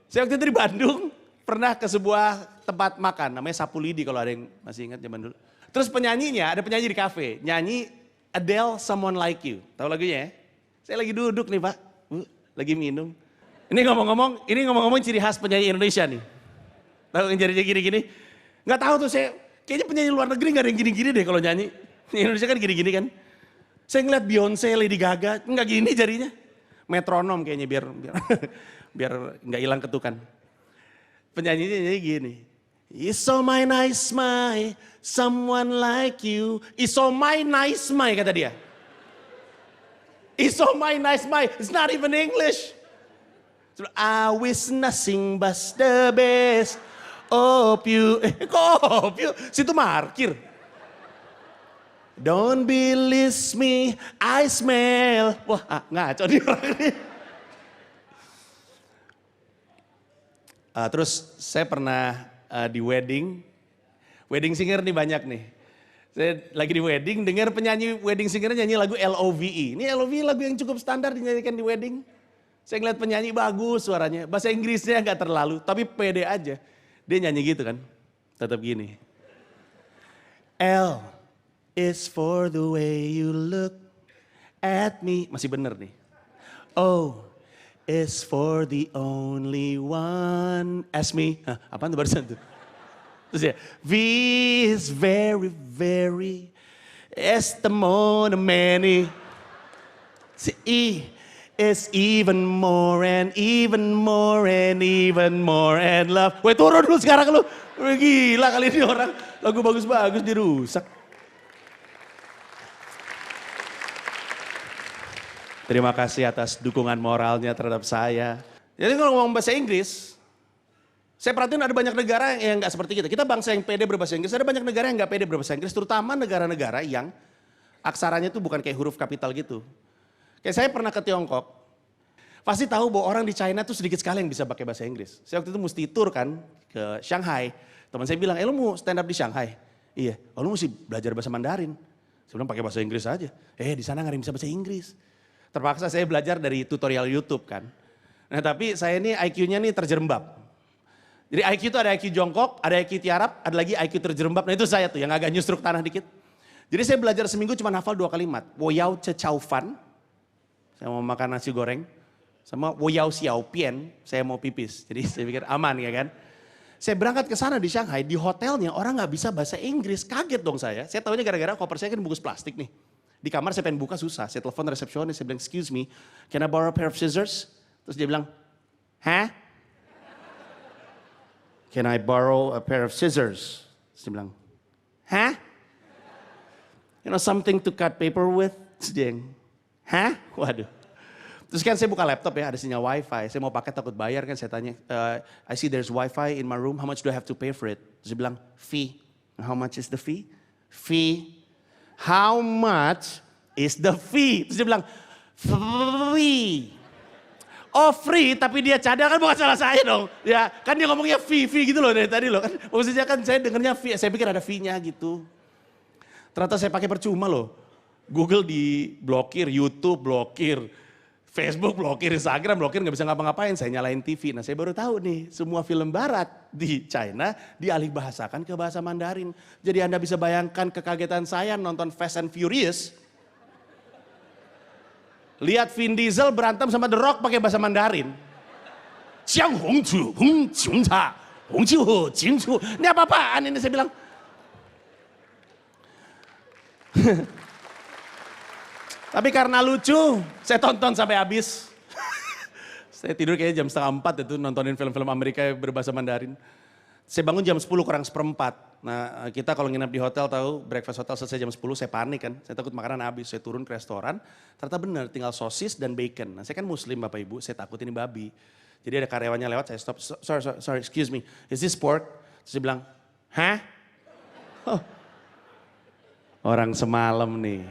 Saya waktu itu di Bandung, pernah ke sebuah tempat makan, namanya Sapu Lidi kalau ada yang masih ingat zaman dulu. Terus penyanyinya, ada penyanyi di kafe, nyanyi Adele Someone Like You. Tahu lagunya ya? Saya lagi duduk nih Pak, lagi minum. Ini ngomong-ngomong ciri khas penyanyi Indonesia nih. Tahu yang jarinya gini-gini? Nggak tahu tuh saya, kayaknya penyanyi luar negeri nggak ada yang gini-gini deh kalau nyanyi. Indonesia kan gini-gini kan. Saya ngeliat Beyonce, Lady Gaga, nggak gini jarinya. Metronom kayaknya biar nggak hilang ketukan. Penyanyinya nyanyi gini. It's so my nice my, someone like you. It's so my nice my kata dia. It's so my nice my, it's not even English. I wish nothing but the best of you. Kok you? Situ markir. Don't believe me, I smell. Wah, ngaco nih orang ini. Terus saya pernah di wedding singer nih banyak nih. Saya lagi di wedding, dengar penyanyi wedding singer nyanyi lagu LOVE. Ini LOVE lagu yang cukup standar dinyanyikan di wedding. Saya ngeliat penyanyi bagus suaranya, bahasa Inggrisnya gak terlalu, tapi pede aja. Dia nyanyi gitu kan, tetap gini. L is for the way you look at me. Masih bener nih. O is for the only one. Ask me. Apaan tuh barusan tuh? Terus ya. V is very, very. S the more, the many. Si E is even more and even more and even more and love. Weh turun dulu sekarang lu. Gila kali ini orang. Lagu bagus-bagus dirusak. Terima kasih atas dukungan moralnya terhadap saya. Jadi kalau ngomong bahasa Inggris, saya perhatiin ada banyak negara yang nggak seperti kita. Kita bangsa yang pede berbahasa Inggris, ada banyak negara yang nggak pede berbahasa Inggris, terutama negara-negara yang aksaranya itu bukan kayak huruf kapital gitu. Kayak saya pernah ke Tiongkok, pasti tahu bahwa orang di China tuh sedikit sekali yang bisa pakai bahasa Inggris. Saya waktu itu mesti tur kan ke Shanghai, teman saya bilang, lu mau stand up di Shanghai? Iya, lu mesti belajar bahasa Mandarin. Saya bilang pakai bahasa Inggris aja. Di sana nggak ada yang bisa bahasa Inggris. Terpaksa saya belajar dari tutorial YouTube kan. Nah tapi saya ini IQ-nya nih terjerembab. Jadi IQ itu ada IQ jongkok, ada IQ tiarap, ada lagi IQ terjerembab. Nah itu saya tuh yang agak nyusruk tanah dikit. Jadi saya belajar seminggu cuma hafal 2 kalimat. Wo yao ce chow fan, saya mau makan nasi goreng. Sama wo yao xiao pian, saya mau pipis. Jadi saya pikir aman ya kan. Saya berangkat ke sana di Shanghai, di hotelnya orang nggak bisa bahasa Inggris. Kaget dong saya. Saya tahunya gara-gara koper saya kan bungkus plastik nih. Di kamar saya pengen buka susah, saya telepon resepsionis, saya bilang, excuse me, can I borrow a pair of scissors? Terus dia bilang, hah? Can I borrow a pair of scissors? Terus dia bilang, hah? You know something to cut paper with? Terus dia yang, hah? Waduh. Terus kan saya buka laptop ya, ada sinyal wifi. Saya mau pakai takut bayar kan, saya tanya, I see there's wifi in my room, how much do I have to pay for it? Terus dia bilang, fee. How much is the fee? Fee. How much is the fee? Terus dia bilang, free. Oh free, tapi dia cadang, kan bukan salah saya dong. Ya, kan dia ngomongnya fee gitu loh dari tadi loh. Kan maksudnya kan saya dengarnya fee, saya pikir ada fee-nya gitu. Ternyata saya pakai percuma loh. Google diblokir, YouTube blokir, Facebook blokir, Instagram blokir, nggak bisa ngapa-ngapain. Saya nyalain TV. Nah saya baru tahu nih, semua film barat di China dialih bahasakan ke bahasa Mandarin. Jadi Anda bisa bayangkan kekagetan saya nonton Fast and Furious. Lihat Vin Diesel berantem sama The Rock pakai bahasa Mandarin. Xiang Hong Chu, Hong Chung Cha, Hong Chu Hu, Jing Chu. Ini apa-apaan ini saya bilang. Tapi karena lucu, saya tonton sampai habis. Saya tidur kayaknya jam 3:30 itu nontonin film-film Amerika berbahasa Mandarin. Saya bangun jam 10 kurang 1/4. Nah kita kalau nginep di hotel tahu breakfast hotel selesai jam 10 saya panik kan. Saya takut makanan habis, saya turun ke restoran. Ternyata benar tinggal sosis dan bacon. Nah saya kan muslim Bapak Ibu, saya takut ini babi. Jadi ada karyawannya lewat, saya stop, sorry, excuse me, is this pork? Terus dia bilang, hah? Oh. Orang semalam nih.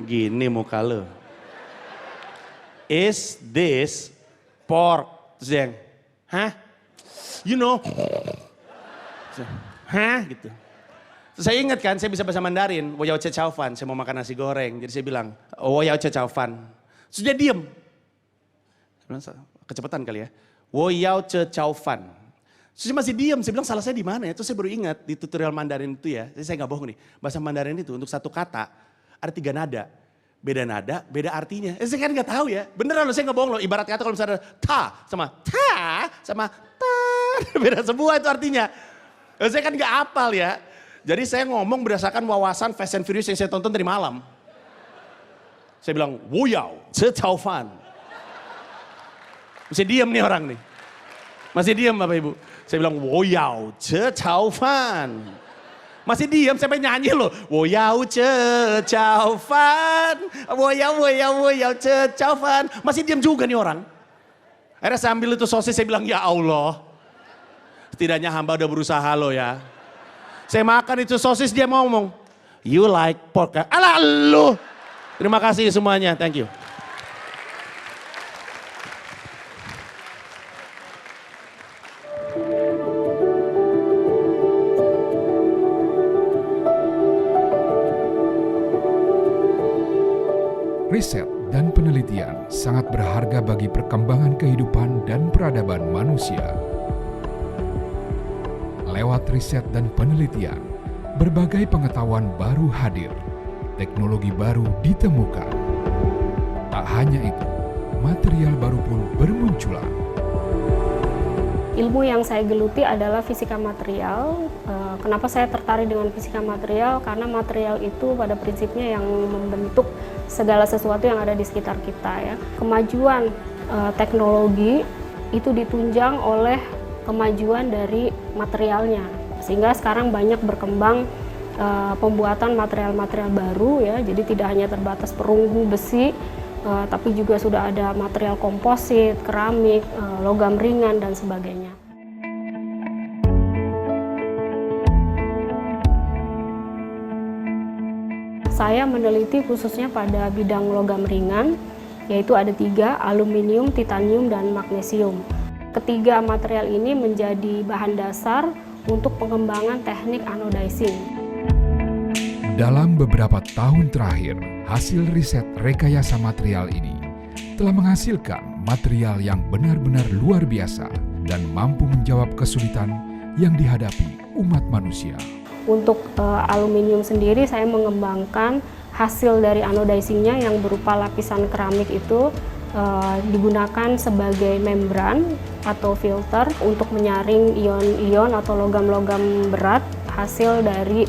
Gini muka lo. Is this pork? Terus dia yang, hah? You know. Hah? Gitu. Terus saya ingat kan, saya bisa bahasa Mandarin. Wo yao che chao fan, saya mau makan nasi goreng. Jadi saya bilang, wo yao che chao fan. Terus dia diem. Kecepatan kali ya. Wo yao che chao fan. Terus dia masih diem, saya bilang salah saya di mana ya. Terus saya baru ingat di tutorial Mandarin itu ya. Jadi saya gak bohong nih, bahasa Mandarin itu untuk satu kata ada 3 nada. Beda nada, beda artinya. Saya kan gak tahu ya. Beneran loh, saya gak bohong loh. Ibarat kata kalau misalnya ada ta sama ta, beda semua itu artinya. Saya kan gak hafal ya. Jadi saya ngomong berdasarkan wawasan Fast and Furious yang saya tonton tadi malam. Saya bilang, wo yao che chao fan. Masih diem nih orang nih. Masih diem Bapak Ibu. Saya bilang, wo yao che chao fan. Masih diem, saya pengen nyanyi loh. Wo yao che chao fan. Wo yao che chao fan. Masih diem juga nih orang. Akhirnya saya ambil itu sosis, saya bilang, ya Allah. Setidaknya hamba udah berusaha loh ya. Saya makan itu sosis, dia mau ngomong, you like pork? Alah lu. Terima kasih semuanya, thank you. Riset dan penelitian sangat berharga bagi perkembangan kehidupan dan peradaban manusia. Lewat riset dan penelitian, berbagai pengetahuan baru hadir, teknologi baru ditemukan. Tak hanya itu, material baru pun bermunculan. Ilmu yang saya geluti adalah fisika material. Kenapa saya tertarik dengan fisika material? Karena material itu pada prinsipnya yang membentuk segala sesuatu yang ada di sekitar kita ya. Kemajuan teknologi itu ditunjang oleh kemajuan dari materialnya. Sehingga sekarang banyak berkembang pembuatan material-material baru ya. Jadi tidak hanya terbatas perunggu besi, tapi juga sudah ada material komposit, keramik, logam ringan dan sebagainya. Saya meneliti khususnya pada bidang logam ringan, yaitu ada 3, aluminium, titanium, dan magnesium. Ketiga material ini menjadi bahan dasar untuk pengembangan teknik anodizing. Dalam beberapa tahun terakhir, hasil riset rekayasa material ini telah menghasilkan material yang benar-benar luar biasa dan mampu menjawab kesulitan yang dihadapi umat manusia. Untuk aluminium sendiri saya mengembangkan hasil dari anodizingnya yang berupa lapisan keramik itu digunakan sebagai membran atau filter untuk menyaring ion-ion atau logam-logam berat hasil dari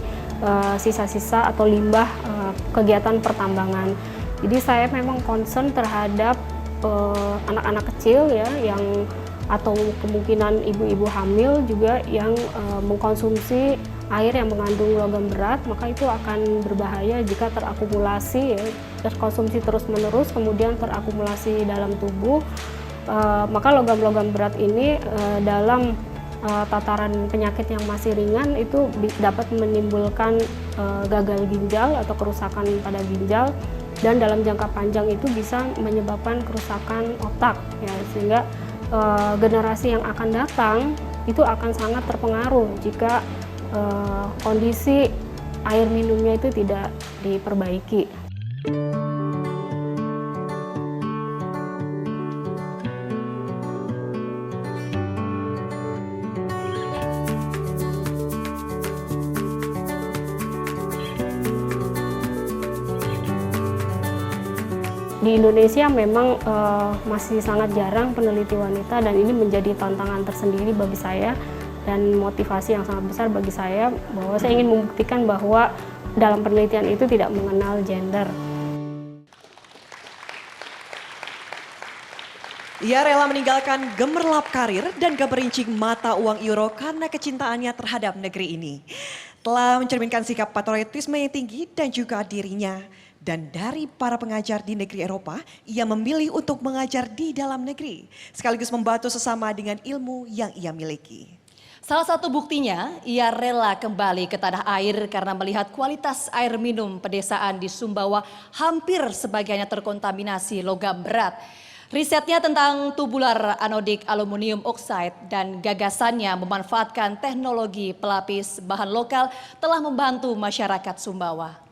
sisa-sisa atau limbah kegiatan pertambangan. Jadi saya memang concern terhadap anak-anak kecil ya yang atau kemungkinan ibu-ibu hamil juga yang mengkonsumsi air yang mengandung logam berat, maka itu akan berbahaya jika terakumulasi, ya, terkonsumsi terus-menerus kemudian terakumulasi dalam tubuh. Maka logam-logam berat ini dalam tataran penyakit yang masih ringan itu dapat menimbulkan gagal ginjal atau kerusakan pada ginjal, dan dalam jangka panjang itu bisa menyebabkan kerusakan otak, ya, sehingga generasi yang akan datang itu akan sangat terpengaruh jika kondisi air minumnya itu tidak diperbaiki. Di Indonesia memang masih sangat jarang peneliti wanita, dan ini menjadi tantangan tersendiri bagi saya dan motivasi yang sangat besar bagi saya, bahwa saya ingin membuktikan bahwa dalam penelitian itu tidak mengenal gender. Ia rela meninggalkan gemerlap karir dan gemerincing mata uang euro karena kecintaannya terhadap negeri ini. Telah mencerminkan sikap patriotisme yang tinggi dan juga dirinya. Dan dari para pengajar di negeri Eropa, ia memilih untuk mengajar di dalam negeri, sekaligus membantu sesama dengan ilmu yang ia miliki. Salah satu buktinya, ia rela kembali ke tanah air karena melihat kualitas air minum pedesaan di Sumbawa hampir sebagiannya terkontaminasi logam berat. Risetnya tentang tubular anodik aluminium oxide dan gagasannya memanfaatkan teknologi pelapis bahan lokal telah membantu masyarakat Sumbawa.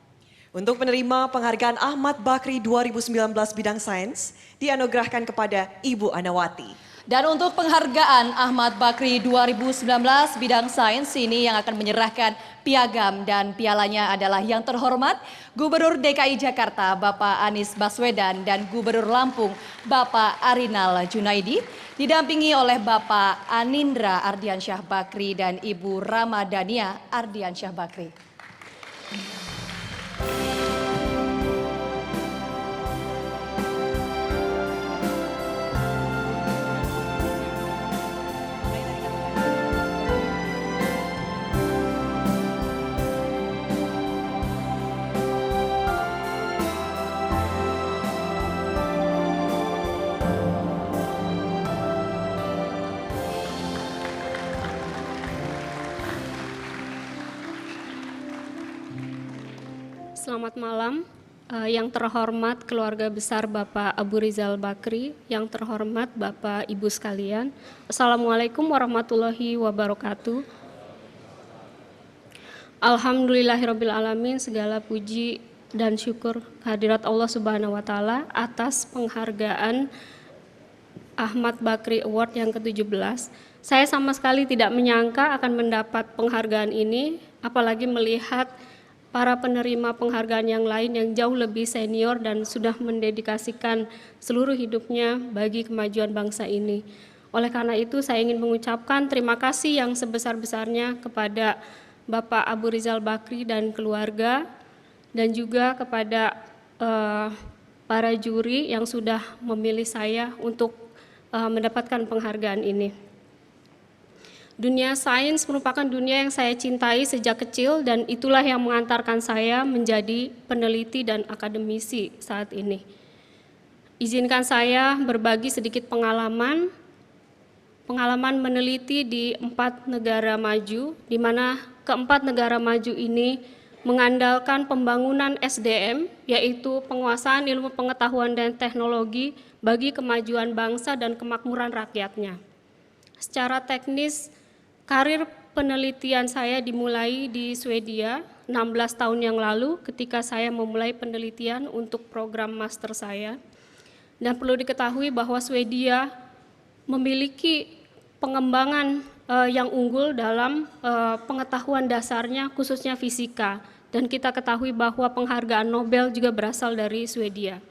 Untuk penerima penghargaan Ahmad Bakri 2019 bidang sains, dianugerahkan kepada Ibu Anawati. Dan untuk penghargaan Ahmad Bakri 2019 bidang sains ini yang akan menyerahkan piagam dan pialanya adalah yang terhormat Gubernur DKI Jakarta Bapak Anies Baswedan dan Gubernur Lampung Bapak Arinal Junaidi, didampingi oleh Bapak Anindra Ardiansyah Bakri dan Ibu Ramadania Ardiansyah Bakri. Selamat malam, yang terhormat keluarga besar Bapak Abu Rizal Bakri, yang terhormat Bapak Ibu sekalian. Assalamualaikum warahmatullahi wabarakatuh. Alhamdulillahirrabbilalamin, segala puji dan syukur kehadirat Allah Subhanahu wa Ta'ala atas penghargaan Ahmad Bakri Award yang ke-17. Saya sama sekali tidak menyangka akan mendapat penghargaan ini, apalagi melihat para penerima penghargaan yang lain yang jauh lebih senior dan sudah mendedikasikan seluruh hidupnya bagi kemajuan bangsa ini. Oleh karena itu saya ingin mengucapkan terima kasih yang sebesar-besarnya kepada Bapak Abu Rizal Bakri dan keluarga, dan juga kepada para juri yang sudah memilih saya untuk mendapatkan penghargaan ini. Dunia sains merupakan dunia yang saya cintai sejak kecil, dan itulah yang mengantarkan saya menjadi peneliti dan akademisi saat ini. Izinkan saya berbagi sedikit pengalaman meneliti di 4 negara maju, di mana keempat negara maju ini mengandalkan pembangunan SDM, yaitu penguasaan ilmu pengetahuan dan teknologi bagi kemajuan bangsa dan kemakmuran rakyatnya. Secara teknis, karir penelitian saya dimulai di Swedia 16 tahun yang lalu ketika saya memulai penelitian untuk program master saya. Dan perlu diketahui bahwa Swedia memiliki pengembangan yang unggul dalam pengetahuan dasarnya, khususnya fisika. Dan kita ketahui bahwa penghargaan Nobel juga berasal dari Swedia.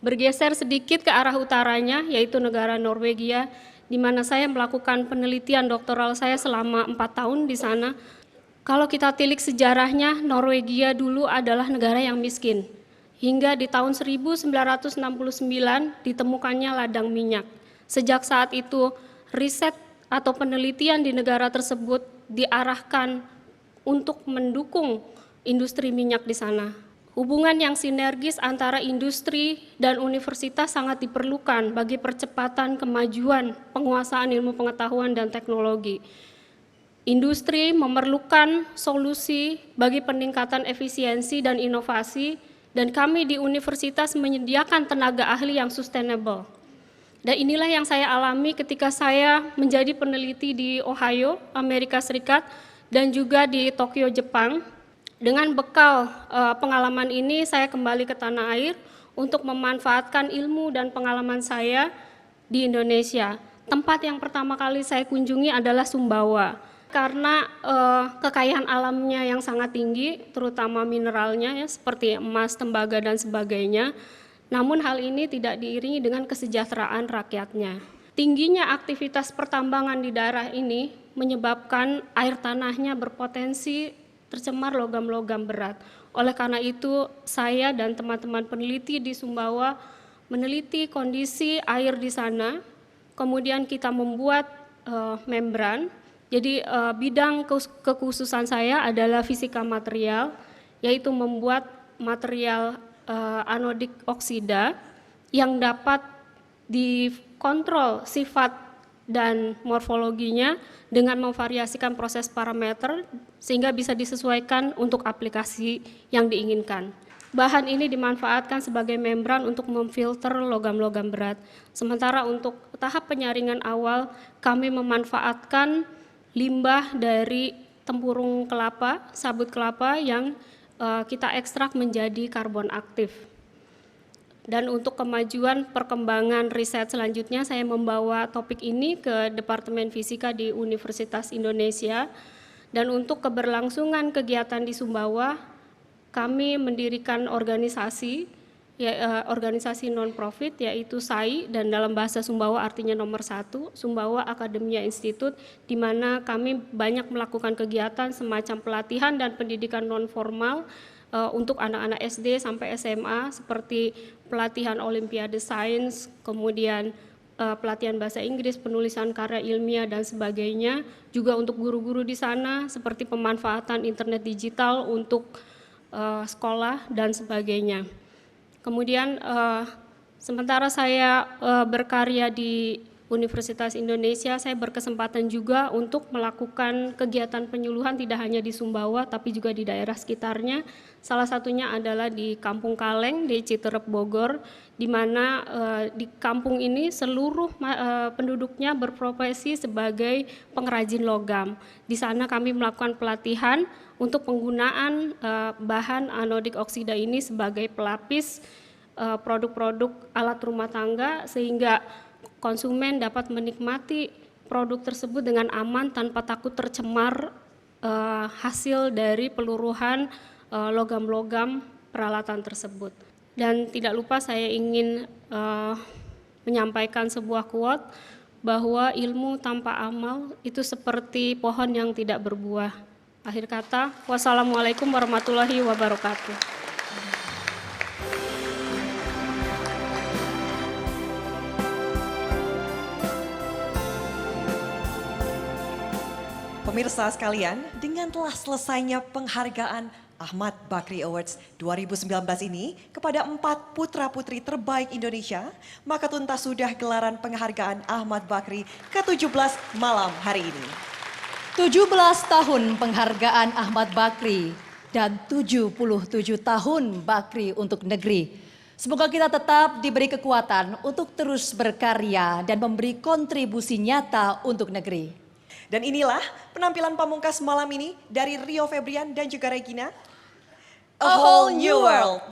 Bergeser sedikit ke arah utaranya, yaitu negara Norwegia, di mana saya melakukan penelitian doktoral saya selama 4 tahun di sana. Kalau kita tilik sejarahnya, Norwegia dulu adalah negara yang miskin. Hingga di tahun 1969 ditemukannya ladang minyak. Sejak saat itu riset atau penelitian di negara tersebut diarahkan untuk mendukung industri minyak di sana. Hubungan yang sinergis antara industri dan universitas sangat diperlukan bagi percepatan kemajuan penguasaan ilmu pengetahuan dan teknologi. Industri memerlukan solusi bagi peningkatan efisiensi dan inovasi, dan kami di universitas menyediakan tenaga ahli yang sustainable. Dan inilah yang saya alami ketika saya menjadi peneliti di Ohio, Amerika Serikat, dan juga di Tokyo, Jepang. Dengan bekal pengalaman ini, saya kembali ke tanah air untuk memanfaatkan ilmu dan pengalaman saya di Indonesia. Tempat yang pertama kali saya kunjungi adalah Sumbawa, karena kekayaan alamnya yang sangat tinggi, terutama mineralnya ya, seperti emas, tembaga, dan sebagainya. Namun hal ini tidak diiringi dengan kesejahteraan rakyatnya. Tingginya aktivitas pertambangan di daerah ini menyebabkan air tanahnya berpotensi tercemar logam-logam berat. Oleh karena itu, saya dan teman-teman peneliti di Sumbawa meneliti kondisi air di sana, kemudian kita membuat membran. Jadi bidang kekhususan saya adalah fisika material, yaitu membuat material anodik oksida yang dapat dikontrol sifat dan morfologinya dengan memvariasikan proses parameter sehingga bisa disesuaikan untuk aplikasi yang diinginkan. Bahan ini dimanfaatkan sebagai membran untuk memfilter logam-logam berat. Sementara untuk tahap penyaringan awal, kami memanfaatkan limbah dari tempurung kelapa, sabut kelapa yang kita ekstrak menjadi karbon aktif. Dan untuk kemajuan perkembangan riset selanjutnya, saya membawa topik ini ke Departemen Fisika di Universitas Indonesia. Dan untuk keberlangsungan kegiatan di Sumbawa, kami mendirikan organisasi non-profit yaitu SAI, dan dalam bahasa Sumbawa artinya nomor 1, Sumbawa Academia Institute, di mana kami banyak melakukan kegiatan semacam pelatihan dan pendidikan non-formal untuk anak-anak SD sampai SMA, seperti pelatihan Olimpiade Sains, kemudian pelatihan bahasa Inggris, penulisan karya ilmiah, dan sebagainya. Juga untuk guru-guru di sana, seperti pemanfaatan internet digital untuk sekolah dan sebagainya. Kemudian sementara saya berkarya di Universitas Indonesia, saya berkesempatan juga untuk melakukan kegiatan penyuluhan tidak hanya di Sumbawa tapi juga di daerah sekitarnya. Salah satunya adalah di Kampung Kaleng di Citerep, Bogor, di mana di kampung ini seluruh penduduknya berprofesi sebagai pengrajin logam. Di sana kami melakukan pelatihan untuk penggunaan bahan anodik oksida ini sebagai pelapis produk-produk alat rumah tangga, sehingga konsumen dapat menikmati produk tersebut dengan aman tanpa takut tercemar hasil dari peluruhan logam-logam peralatan tersebut. Dan tidak lupa saya ingin menyampaikan sebuah quote bahwa ilmu tanpa amal itu seperti pohon yang tidak berbuah. Akhir kata, wassalamualaikum warahmatullahi wabarakatuh. Pemirsa sekalian, dengan telah selesainya penghargaan Ahmad Bakri Awards 2019 ini kepada 4 putra-putri terbaik Indonesia, maka tuntas sudah gelaran penghargaan Ahmad Bakri ke-17 malam hari ini. 17 tahun penghargaan Ahmad Bakri dan 77 tahun Bakri untuk negeri. Semoga kita tetap diberi kekuatan untuk terus berkarya dan memberi kontribusi nyata untuk negeri. Dan inilah penampilan pamungkas malam ini dari Rio Febrian dan juga Regina. A Whole New World.